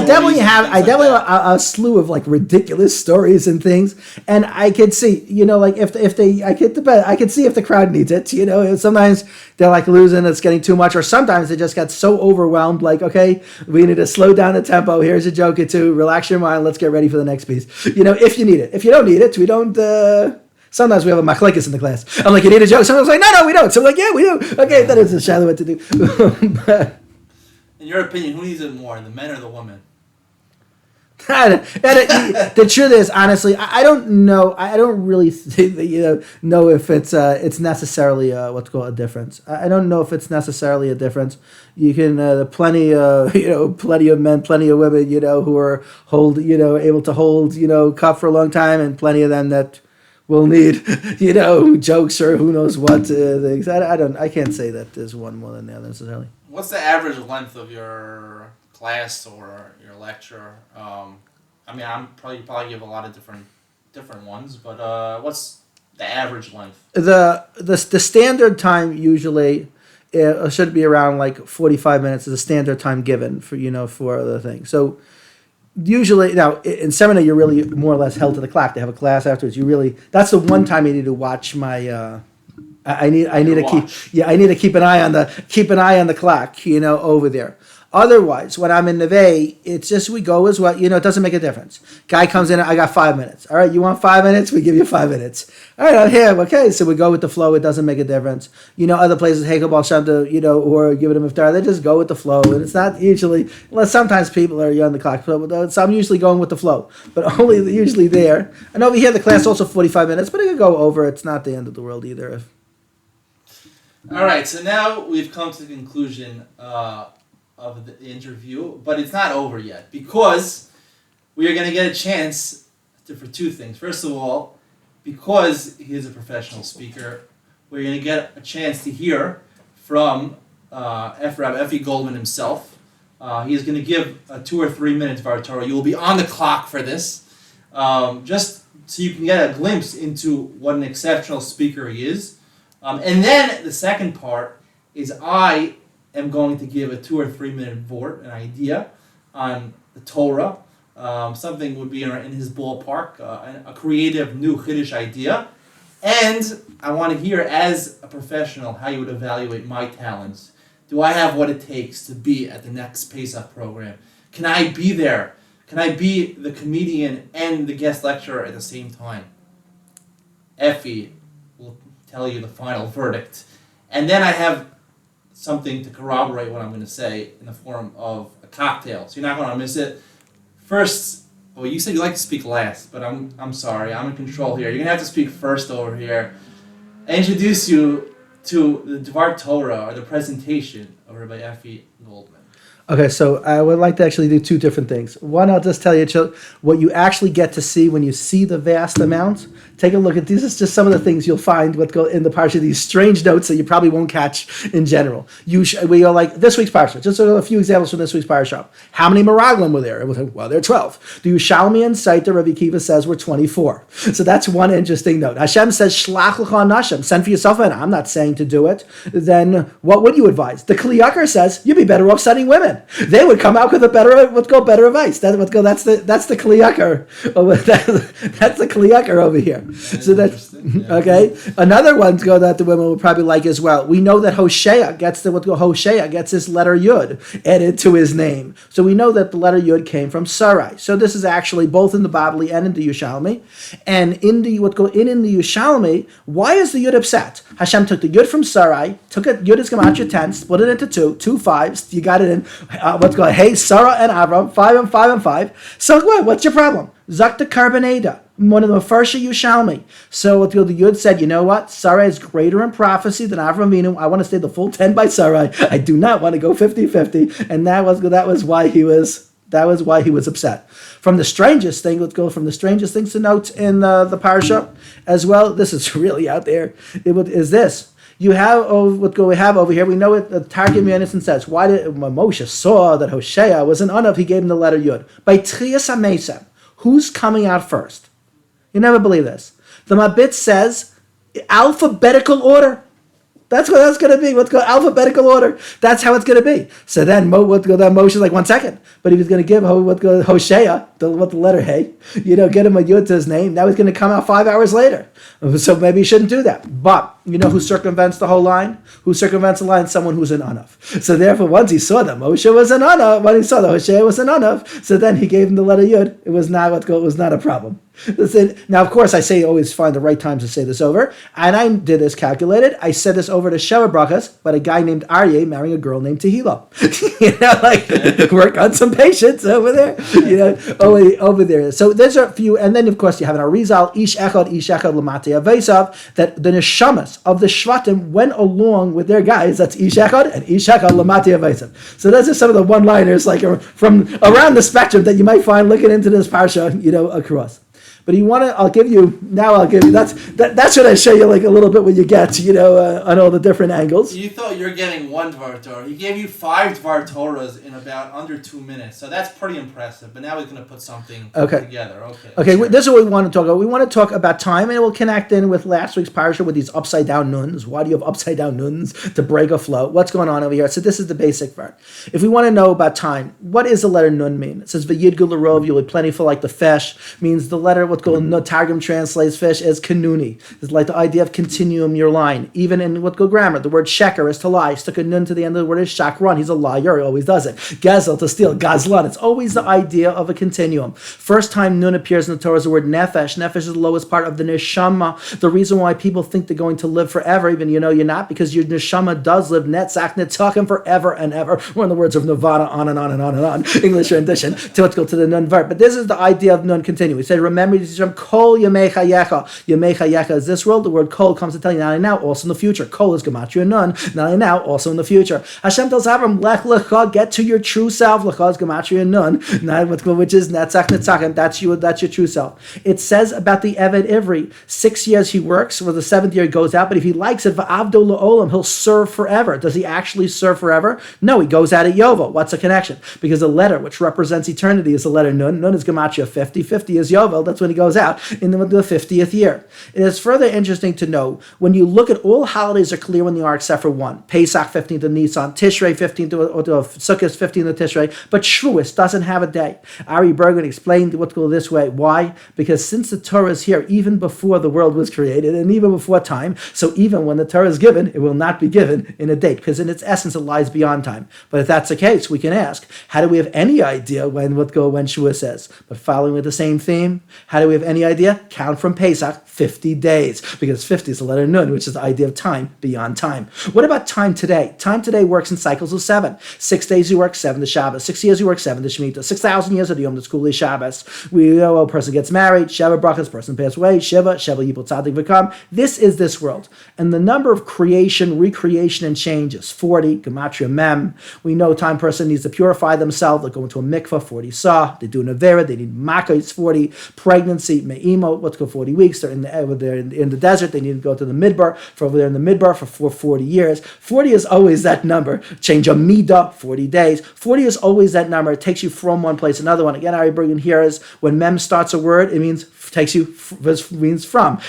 Speaker 1: definitely have a slew of ridiculous stories and things, and I could see I could see if the crowd needs it. Sometimes they're losing, it's getting too much, or sometimes they just get so overwhelmed. Okay, we need to slow down the tempo. Here's a joke or two. Relax your mind. Let's get ready for the next piece. If you need it. If you don't need it, we don't. Sometimes we have a machlekes in the class. I'm like, you need a joke? Someone's like, no, we don't. So I'm like, yeah, we do. Okay, that is a shadow what to do.
Speaker 2: In your opinion, who needs it more, the men or the women?
Speaker 1: The truth is, honestly, I don't know. I don't really think that, know if it's necessarily what's called a difference. I don't know if it's necessarily a difference. You can plenty of men, plenty of women, who are able to hold cup for a long time, and plenty of them that will need jokes or who knows what things. I can't say that there's one more than the other necessarily.
Speaker 2: What's the average length of your class or your lecture? I'm probably give a lot of different ones, but what's the average length?
Speaker 1: The standard time usually should be around 45 minutes is the standard time given for the thing. So usually now in seminar you're really more or less held to the clock. They have a class afterwards. That's the one time you need to watch my I need to
Speaker 2: Watch.
Speaker 1: I need to keep an eye on the clock, over there. Otherwise, when I'm in Neve, it's just we go as well. It doesn't make a difference. Guy comes in, I got 5 minutes. All right, you want 5 minutes? We give you 5 minutes. All right, I'm here. Okay, so we go with the flow. It doesn't make a difference. Other places, Hekel Baal Shem Tov, or give it a Iftar, they just go with the flow. And it's not usually, unless sometimes people are on the clock, so I'm usually going with the flow. But only usually there. And over here, the class also 45 minutes, but it could go over. It's not the end of the world either.
Speaker 2: All right, so now we've come to the conclusion of the interview, but it's not over yet because we are going to get a chance for two things. First of all, because he is a professional speaker, we're going to get a chance to hear from Rabbi Effie Goldman himself. He is going to give 2 or 3 minutes Dvar Torah. You will be on the clock for this, just so you can get a glimpse into what an exceptional speaker he is. And then the second part is I am going to give a 2 or 3 minute vort, an idea on the Torah. Something would be in his ballpark, a creative new Chiddush idea. And I want to hear, as a professional, how you would evaluate my talents. Do I have what it takes to be at the next Pesach program? Can I be there? Can I be the comedian and the guest lecturer at the same time? Effie will tell you the final verdict. And then I have something to corroborate what I'm going to say in the form of a cocktail. So you're not going to miss it. First, you said you like to speak last, but I'm sorry. I'm in control here. You're going to have to speak first over here. I introduce you to the Dvar Torah, or the presentation of Rabbi Effie Goldman.
Speaker 1: Okay, so I would like to actually do two different things. One, I'll just tell you what you actually get to see when you see the vast amount. Take a look at these. It's just some of the things you'll find what go in the parsha, these strange notes that you probably won't catch in general. We are like this week's parsha. Just a few examples from this week's parsha. How many Meraglim were there? It was like, well, there are 12. The Yerushalmi and Saita, Rabbi Kiva says, were 24. So that's one interesting note. Hashem says, Shlach l'cha nashim, send for yourself, and I'm not saying to do it. Then what would you advise? The Kli Yakar says, you'd be better off sending women. They would come out with a better advice. That's the Kli Yakar. That's the Kli Yakar over here. So that's okay. Another one that the women would probably like as well. We know that Hosea gets his letter Yud added to his name. So we know that the letter Yud came from Sarai. So this is actually both in the Babli and in the Yerushalmi. And in the Yerushalmi, why is the Yud upset? Hashem took the Yud from Sarai, took it, Yud is Gematria 10, split it into two fives. You got it in Hey, Sarah and Avram, 5 and 5 and 5. So what's your problem? Zakta Carbonada, one of the first Yerushalmi. So the Yud said, you know what? Sarah is greater in prophecy than Avram Avinu. I want to stay the full 10 by Sarai. I do not want to go 50-50. And that was why he was upset. From the strangest thing, let's go from the strangest things to note in the parsha as well. This is really out there. Is this. You have what we have over here. We know it. The Targum Yonason says, why did when Moshe saw that Hosea was an Anav, he gave him the letter Yud. By Trias HaMesem, who's coming out first? You never believe this. The Mabit says alphabetical order. That's what that's going to be. What's called alphabetical order. That's how it's going to be. So then Moshe's like 1 second, but he was going to give Hosea the letter Hey, get him a Yud to his name. Now he's going to come out 5 hours later. So maybe he shouldn't do that. But who circumvents the whole line? Who circumvents the line? Someone who's an Anav. So therefore, once he saw that Moshe was an Anav, when he saw that Hosea was an Anav, so then he gave him the letter Yud. It was not a problem. Now, of course, I say always find the right time to say this over, and I did this calculated. I said this over to Sheva Brachas, but a guy named Aryeh marrying a girl named Tehillah. Work on some patience over there. Over there. So there's a few, and then of course you have an Arizal, Ish Echad Lamate Avesav, that the neshamas of the Shvatim went along with their guys. That's Ish Echad and Ish Echad Lamate Avesav. So those are some of the one-liners from around the spectrum that you might find looking into this parsha, across. But I'll give you. That's what I show you a little bit when you get, on all the different angles.
Speaker 2: You thought you were getting one Dvar Torah. He gave you 5 Dvar Torahs in about under 2 minutes. So that's pretty impressive. But now he's going to put something together. Okay.
Speaker 1: Sure. This is what we want to talk about. We want to talk about time, and we'll connect in with last week's parsha with these upside down nuns. Why do you have upside down nuns to break a flow? What's going on over here? So this is the basic part. If we want to know about time, what does the letter nun mean? It says v'yidgu l'rov, you'll be plentiful like the fesh, means the letter what Targum translates fish as kanuni. It's like the idea of continuum your line. Even in what grammar, the word sheker is to lie. Stuck a nun to the end of the word is shakran. He's a liar. He always does it. Gezel, to steal. Gazlan. It's always the idea of a continuum. First time nun appears in the Torah is the word nefesh. Nefesh is the lowest part of the neshama. The reason why people think they're going to live forever, even you're not, because your neshama does live netzach netzakim forever and ever. One of the words of Nirvana, on and on and on and on. English rendition. Let's go to the nun verb. But this is the idea of nun continuum. He said, remember this from kol yamei chayecha. Yamei chayecha is this world. The word kol comes to tell you not only now, also in the future. Kol is gematria nun. Not only now, also in the future. Hashem tells Avram, lech lecha, get to your true self. Lecha is gematria nun, which is netzach netzakim. That's your true self. It says about the Eved Ivri, 6 years he works, for the 7th year he goes out, but if he likes it, va'avdo la'olam, he'll serve forever. Does he actually serve forever? No, he goes out at Yovel. What's the connection? Because the letter which represents eternity is the letter Nun. Nun is gematria 50. 50 is Yovel. That's when he goes out in the 50th year. It is further interesting to know, when you look at all holidays are clear when they are except for one. Pesach 15th of Nisan, Tishrei 15th of Sukkot 15th of Tishrei, but Shavuos doesn't have a day. Ari Bergen explained what's called this way. Why? Because since the Torah is here even before the world was created and even before time, so even when the Torah is given, it will not be given in a date, because in its essence it lies beyond time. But if that's the case, we can ask, how do we have any idea when Shavuos says? But following with the same theme, how do we have any idea? Count from Pesach 50 days, because 50 is the letter Nun, which is the idea of time beyond time. What about time today? Time today works in cycles of 7. 6 days you work, 7 to Shabbos. 6 years you work, 7 to Shemitah. 6,000 years of the Yom Tzkuli Shabbos. We know a person gets married, Sheva brachas, person passed away, Sheva yipol tzadik v'kam. This is this world. And the number of creation, recreation, and change is 40, gematria mem. We know time person needs to purify themselves. They go into a mikvah, 40 sah. They do an avera, they need makkah, it's 40. Pregnancy, me'imo, let's go 40 weeks. They're in the desert, they need to go to the midbar, for over there in the midbar for 40 years. 40 is always that number. Change a midah, 40 days. 40 is always that number. It takes you from one place to another one. Again, Ari Bergen here is when mem starts a word, it means takes you from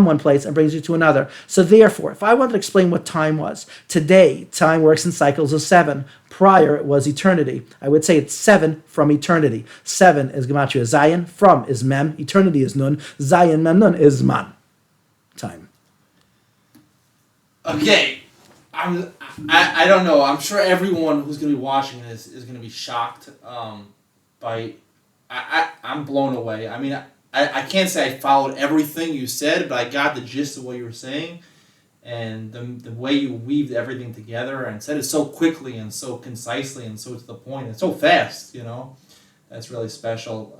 Speaker 1: one place and brings you to another. So therefore, if I wanted to explain what time was, today time works in cycles of 7. Prior it was eternity. I would say it's 7 from eternity. 7 is gematria Zion, from is mem, eternity is nun, Zion mem nun is man. Time.
Speaker 2: Okay, I don't know. I'm sure everyone who's going to be watching this is going to be shocked by. I'm blown away. I mean, I can't say I followed everything you said, but I got the gist of what you were saying, and the way you weaved everything together and said it so quickly and so concisely and so to the point and so fast. That's really special.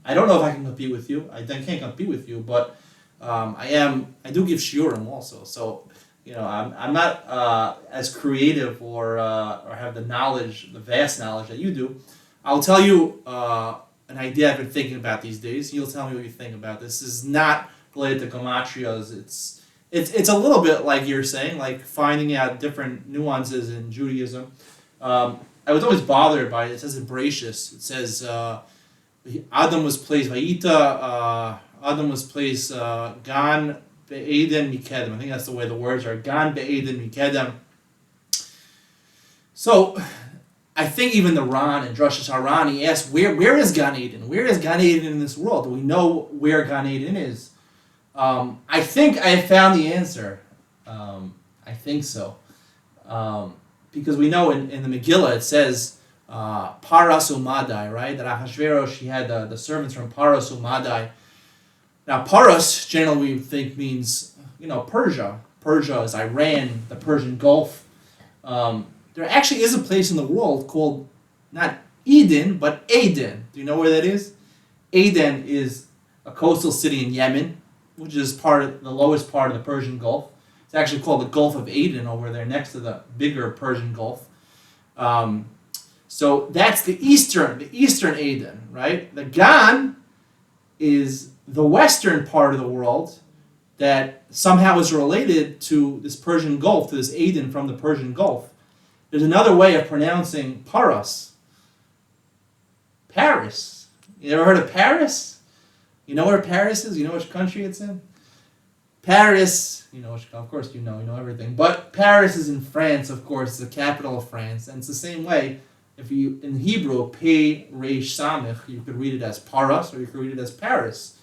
Speaker 2: I don't know if I can compete with you. I can't compete with you, but I do give shiurim also. So. I'm not as creative or have the knowledge, the vast knowledge that you do. I'll tell you an idea I've been thinking about these days. You'll tell me what you think about this. This is not related to gematrias. It's a little bit like you're saying, like finding out different nuances in Judaism. I was always bothered by it. It says in Bereshis, it says Adam was placed gan be'eden mikedem. I think that's the way the words are. Gan be'eden mikedem. So, I think even the Ran and Drush Haran, he asked, where is Gan Eden? Where is Gan Eden in this world? Do we know where Gan Eden is? I think I have found the answer. I think so. Because we know in the Megillah it says, Paras Umadai, right? That Ahasuerus, he had the servants from Paras Umadai. Now, Paras, generally we think means, Persia. Persia is Iran, the Persian Gulf. There actually is a place in the world called, not Eden, but Aden. Do you know where that is? Aden is a coastal city in Yemen, which is the lowest part of the Persian Gulf. It's actually called the Gulf of Aden over there next to the bigger Persian Gulf. So that's the eastern Aden, right? The Gan is the western part of the world that somehow is related to this Persian Gulf, to this Aden from the Persian Gulf. There's another way of pronouncing Paras. Paris. You ever heard of Paris? You know where Paris is? You know which country it's in? Paris, of course you know everything. But Paris is in France, of course, the capital of France. And it's the same way. If you, in Hebrew, Pei Reish Samech, you could read it as Paras or you could read it as Paris.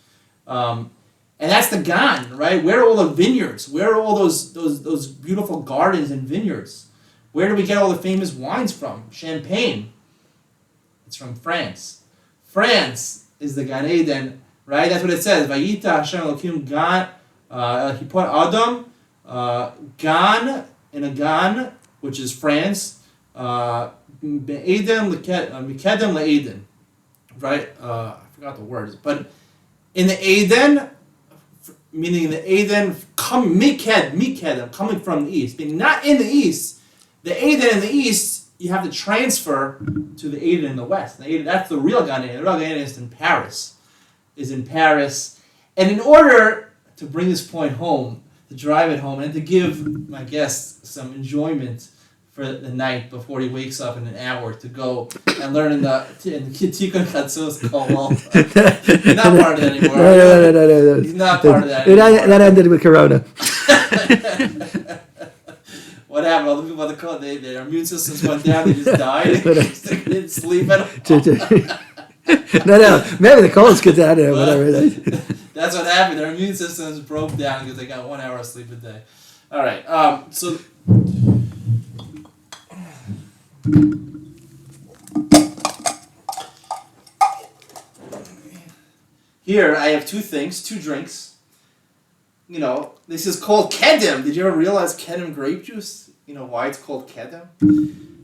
Speaker 2: And that's the Gan, right? Where are all the vineyards? Where are all those beautiful gardens and vineyards? Where do we get all the famous wines from? Champagne. It's from France. France is the Gan Eden, right? That's what it says. Vayita Hashem Elokim Gan. He put Adam, Gan in a Gan, which is France. Be'edem Mikedem le'Eden, right? I forgot the words, but in the Eden, meaning the Eden, Mikedem, coming from the east, being not in the east. The Eden in the east, you have to transfer to the Eden in the west. The Eden, that's the real Gan Eden. The real Gan Eden is in Paris. And in order to bring this point home, to drive it home, and to give my guest some enjoyment for the night before he wakes up in an hour to go and learn in the Tikkun Chatzos Kol. He's not part of that anymore.
Speaker 1: No.
Speaker 2: He's not part of that anymore.
Speaker 1: That ended with Corona.
Speaker 2: What happened? All the people on the call, their immune systems went down. They just died. They didn't sleep at all.
Speaker 1: No. Maybe the cold's good down there, whatever.
Speaker 2: That's what happened. Their immune systems broke down because they got 1 hour of sleep a day. All right. So. Here I have two drinks. You know, this is called Kedem. Did you ever realize Kedem grape juice? You know why it's called Kedem?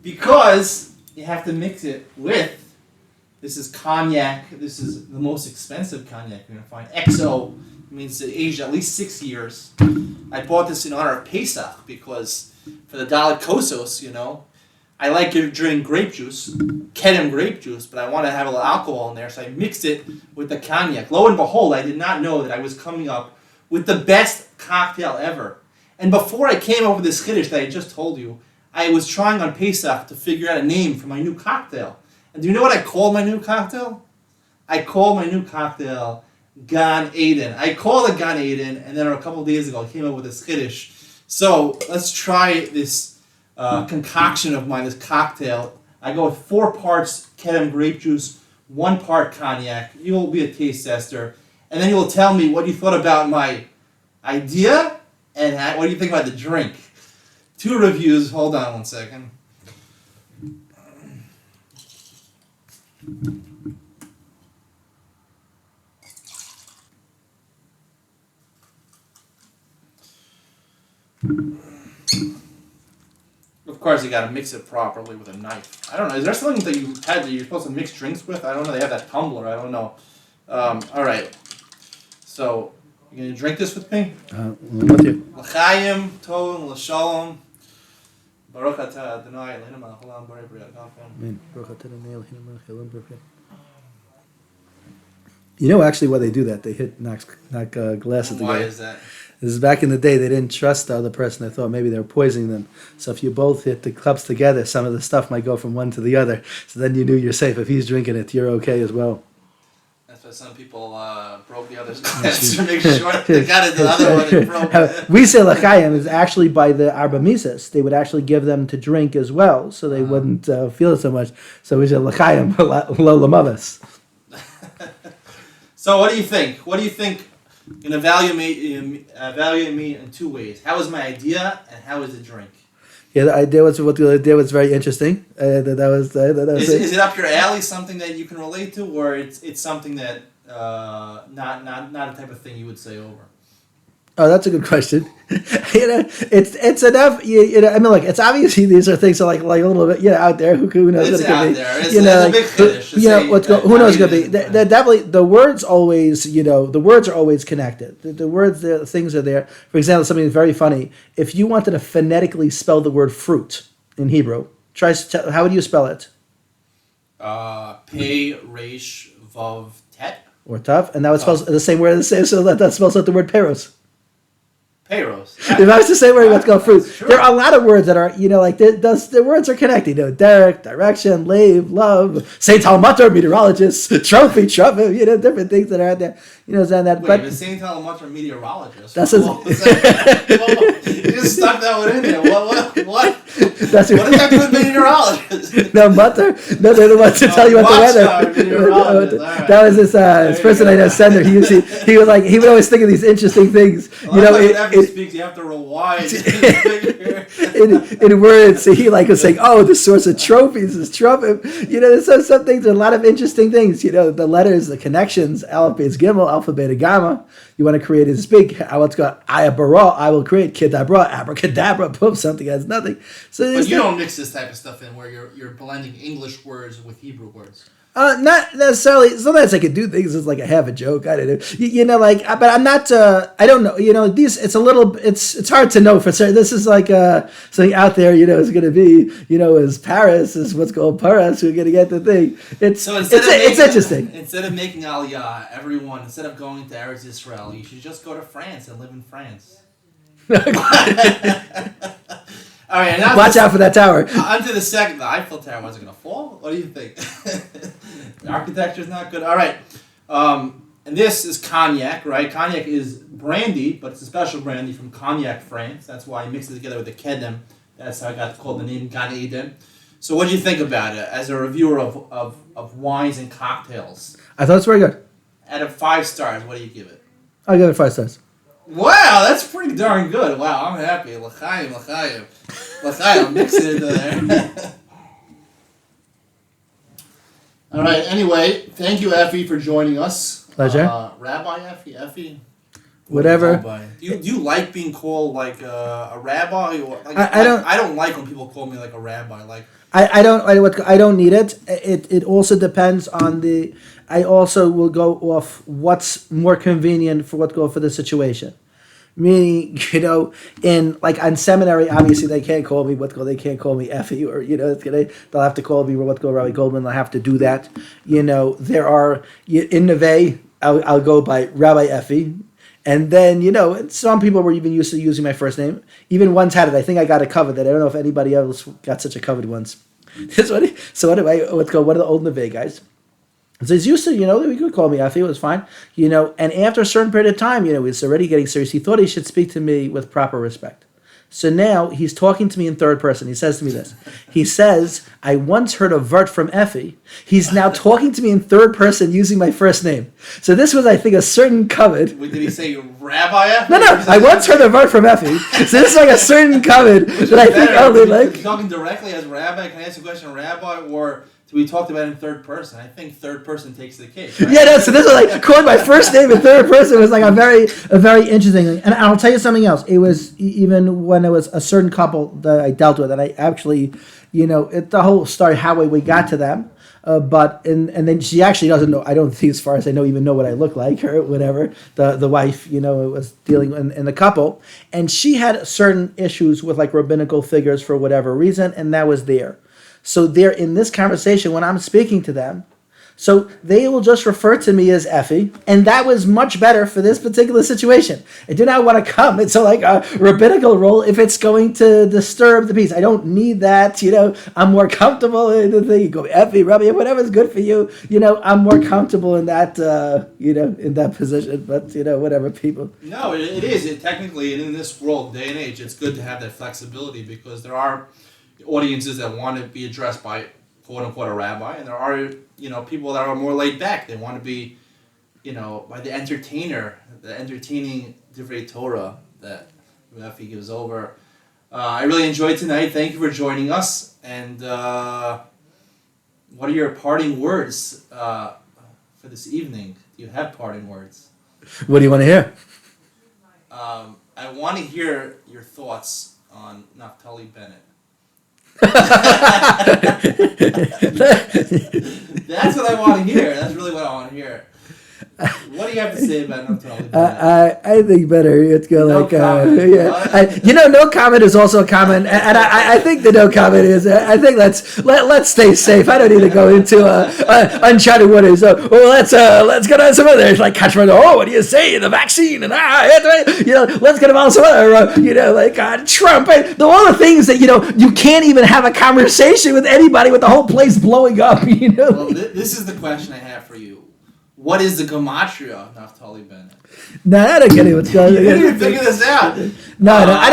Speaker 2: Because you have to mix it with, this is cognac. This is the most expensive cognac you're going to find. XO means it aged at least 6 years. I bought this in honor of Pesach because for the Dalit Kosos, you know, I like to drink grape juice, Kedem grape juice, but I want to have a little alcohol in there, so I mixed it with the cognac. Lo and behold, I did not know that I was coming up with the best cocktail ever. And before I came up with this Kiddush that I just told you, I was trying on Pesach to figure out a name for my new cocktail. And do you know what I called my new cocktail? I called my new cocktail Gan Eden. I called it Gan Eden, and then a couple of days ago I came up with this Kiddush. So let's try this concoction of mine, this cocktail. I go with 4 parts Kedem grape juice, 1 part cognac. You will be a taste tester, and then you will tell me what you thought about my idea and what do you think about the drink. 2 reviews. Hold on 1 second. Of course, you got to mix it properly with a knife. I don't know. Is there something that you're supposed to mix drinks with? I don't know. They have that tumbler. I don't know. All right. So, you gonna drink this with me?
Speaker 1: I'm with you.
Speaker 2: L'chaim, tov, l'shalom. Baruch atah Adonai Eloheinu melech haolam borei b'riat haolam.
Speaker 1: Amen. Baruch atah Adonai Eloheinu melech haolam borei b'riat. You know, actually, why they do that? They knock glasses together.
Speaker 2: Why is that?
Speaker 1: This is back in the day. They didn't trust the other person. They thought maybe they were poisoning them. So if you both hit the cups together, some of the stuff might go from one to the other. So then you knew you're safe. If he's drinking it, you're okay as well.
Speaker 2: That's why some people broke the other's glass to make sure they got it the other one and broke it.
Speaker 1: We say l'chaim is actually by the Arba Mises. They would actually give them to drink as well, so they wouldn't feel it so much. So we say l'chaim lo l'mavas.
Speaker 2: So what do you think? What do you think? You can evaluate me in 2 ways. How is my idea, and how is the drink?
Speaker 1: Yeah, the idea was very interesting.
Speaker 2: Is it up your alley? Something that you can relate to, or it's something that not a type of thing you would say over?
Speaker 1: Oh, that's a good question. It's enough. I mean, like, it's obviously these are things that like a little bit, out there. Who knows what it could be?
Speaker 2: There. It's a big finish.
Speaker 1: Who knows what it could be? They're definitely the words always. The words are always connected. The words, the things are there. For example, something very funny. If you wanted to phonetically spell the word fruit in Hebrew, how would you spell it?
Speaker 2: Pei Reish Vav Tet.
Speaker 1: Or tough, and that would spell the same word. So that spells out the word peros.
Speaker 2: Peros.
Speaker 1: If I was to say where let's go fruit, there are a lot of words that are, like, the words are connected. Derek, direction, lave, love, Saint Talmutar, meteorologist, trophy, different things that are out there.
Speaker 2: But Saint Talmutar, meteorologist.
Speaker 1: That's
Speaker 2: you just stuck that one in there. What?
Speaker 1: That's
Speaker 2: What does that do with meteorologists?
Speaker 1: no mutter. No, they're the ones to tell you what the
Speaker 2: watchtower,
Speaker 1: weather.
Speaker 2: meteorologist, all right.
Speaker 1: That was this person I know, Sender. He would always think of these interesting things.
Speaker 2: Well, whenever he speaks, you have to rewind.
Speaker 1: in words, he was saying, "Oh, the source of trophies is Trump." There's some things. There are a lot of interesting things. The letters, the connections. Aleph, Beis, Gimel, Alpha, Beta, Gamma. You want to create it speak. Let's go. Ayabara. I will create Kedabra, abracadabra. Boom. Something has nothing. So
Speaker 3: But you don't mix this type of stuff in where you're blending English words with Hebrew words.
Speaker 1: Not necessarily. Sometimes I could do things as like a half a joke. I don't know. But I'm not. I don't know. These. It's a little. It's hard to know for certain. This is like something out there. Is going to be. Is Paris is what's called Paris. We're going to get the thing. It's interesting.
Speaker 3: Instead of making Aliyah, instead of going to Eretz Israel, you should just go to France and live in France. All right, and
Speaker 1: watch out for that tower.
Speaker 3: Onto the second. The Eiffel Tower wasn't going to fall? What do you think? The architecture's not good. All right. And this is cognac, right? Cognac is brandy, but it's a special brandy from Cognac, France. That's why I mixed it together with the Kedem. That's how I got called the name Gan Eden. So what do you think about it as a reviewer of wines and cocktails?
Speaker 1: I thought it was very good.
Speaker 3: Out of 5 stars, what do you give it?
Speaker 1: I'll give it 5 stars.
Speaker 3: Wow, that's pretty darn good. Wow, I'm happy. L'chaim. L'chaim, mix it into there. All right, anyway, thank you, Effie, for joining us.
Speaker 1: Pleasure.
Speaker 3: Rabbi Effie?
Speaker 1: Don't.
Speaker 3: Do you like being called like a rabbi? Or,
Speaker 1: I don't.
Speaker 3: I don't like when people call me like a rabbi. Like
Speaker 1: I don't need it. It also depends on the. I also will go off what's more convenient for the situation. Meaning, in on seminary, obviously they can't call me they can't call me Effie, or they'll have to call me Rabbi Goldman. They'll have to do that. There are in Neve, I'll go by Rabbi Effie. And then, some people were even used to using my first name. Even once had it. I think I got it covered. That I don't know if anybody else got such a covered once. So anyway, one of the old Neve guys. So he's used to, he could call me Effie. It was fine. And after a certain period of time, it's already getting serious. He thought he should speak to me with proper respect. So now he's talking to me in third person. He says to me this. He says, I once heard a vert from Effie. He's now talking to me in third person using my first name. So this was, I think, a certain covet.
Speaker 3: Did he say Rabbi Effie?
Speaker 1: No. I once heard a vert from Effie. So this is like a certain covet that I think only like.
Speaker 3: Talking directly as Rabbi, can I ask a question, Rabbi, or we talked about it in third person? I think third person takes the cake. Right?
Speaker 1: Yeah, no. So this was like calling my first name in third person was like a very interesting thing. And I'll tell you something else. It was even when it was a certain couple that I dealt with, and I actually, the whole story how we got to them. But then she actually doesn't know. I don't think, as far as I know, even know what I look like or whatever. The wife, was dealing in the couple, and she had certain issues with like rabbinical figures for whatever reason, and that was there. So they're in this conversation when I'm speaking to them. So they will just refer to me as Effie, and that was much better for this particular situation. I do not want to come into like a rabbinical role if it's going to disturb the peace. I don't need that. I'm more comfortable in the thing. You go Effie, Rabbi, whatever's good for you. I'm more comfortable in that. In that position. But whatever people.
Speaker 3: No, it is. Technically, in this world, day and age, it's good to have that flexibility because there are audiences that want to be addressed by quote unquote a rabbi, and there are people that are more laid back. They want to be by the entertainer, the entertaining Dvar Torah that Effie gives over. I really enjoyed tonight. Thank you for joining us. And what are your parting words for this evening? Do you have parting words?
Speaker 1: What do you want to hear?
Speaker 3: I want to hear your thoughts on Naftali Bennett. That's what I want to hear. That's really what I want to hear. What do you have to say about Naftali Bennett?
Speaker 1: I think better. It's go
Speaker 3: No
Speaker 1: like
Speaker 3: comment.
Speaker 1: no comment is also a comment, and I think the no comment is. I think let's stay safe. I don't need to go into uncharted waters. So let's go down some other like catch my. Oh, what do you say? The vaccine and let's get about some other Trump and all the things that you can't even have a conversation with anybody with the whole place blowing up.
Speaker 3: Well, this is the question I have for you. What is the gematria of Naftali Bennett?
Speaker 1: No, I don't get it. What's going on?
Speaker 3: You didn't even figure this out.
Speaker 1: No, I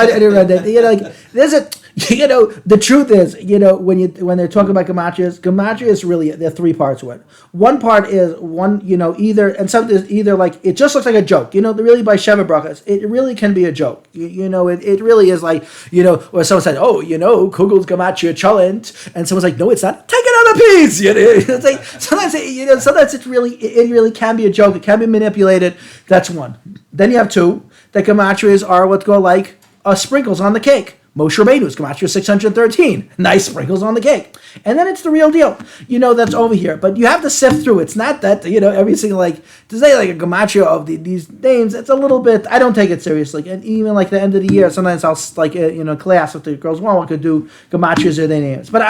Speaker 1: didn't read that. The truth is, when they're talking about gematria is really, there are three parts to it. One part is either, and something is either like, it just looks like a joke, really by Sheva Brachas, it really can be a joke. It really is like, or someone said, Kugel's gematria cholent, and someone's like, no, it's not, take another piece, It's like, sometimes it really can be a joke, it can be manipulated. That's one. Then you have two, that gematrias are what's called like sprinkles on the cake. Moshe Rabbeinu's gematria 613. Nice sprinkles on the cake. And then it's the real deal. That's over here. But you have to sift through. It's not that, every single, to say like a gematria of these names, it's a little bit, I don't take it seriously. And even like the end of the year, sometimes I'll class with the girls, I could do gematrias or their names. But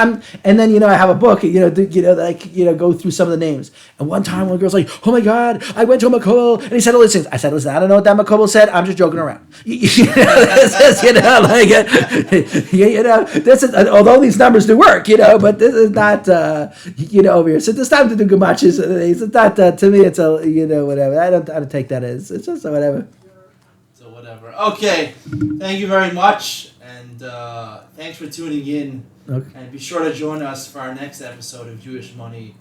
Speaker 1: and then, I have a book, go through some of the names. And one time one girl's like, oh my God, I went to a makobel and he said all these things. I said, listen, I don't know what that makobel said. I'm just joking around. This is, although these numbers do work, but this is not, over here. So this time to do gematrias, it's not, to me, it's a, whatever. I don't take that as, it's just whatever.
Speaker 3: So whatever. Okay. Thank you very much. And thanks for tuning in.
Speaker 1: Okay.
Speaker 3: And be sure to join us for our next episode of Jewish Money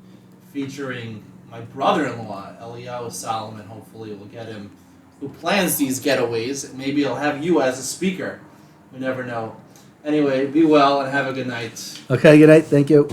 Speaker 3: featuring my brother-in-law, Eliyahu Solomon. Hopefully we'll get him, who plans these getaways. Maybe I'll have you as a speaker. We never know. Anyway, be well and have a good night.
Speaker 1: Okay, good night. Thank you.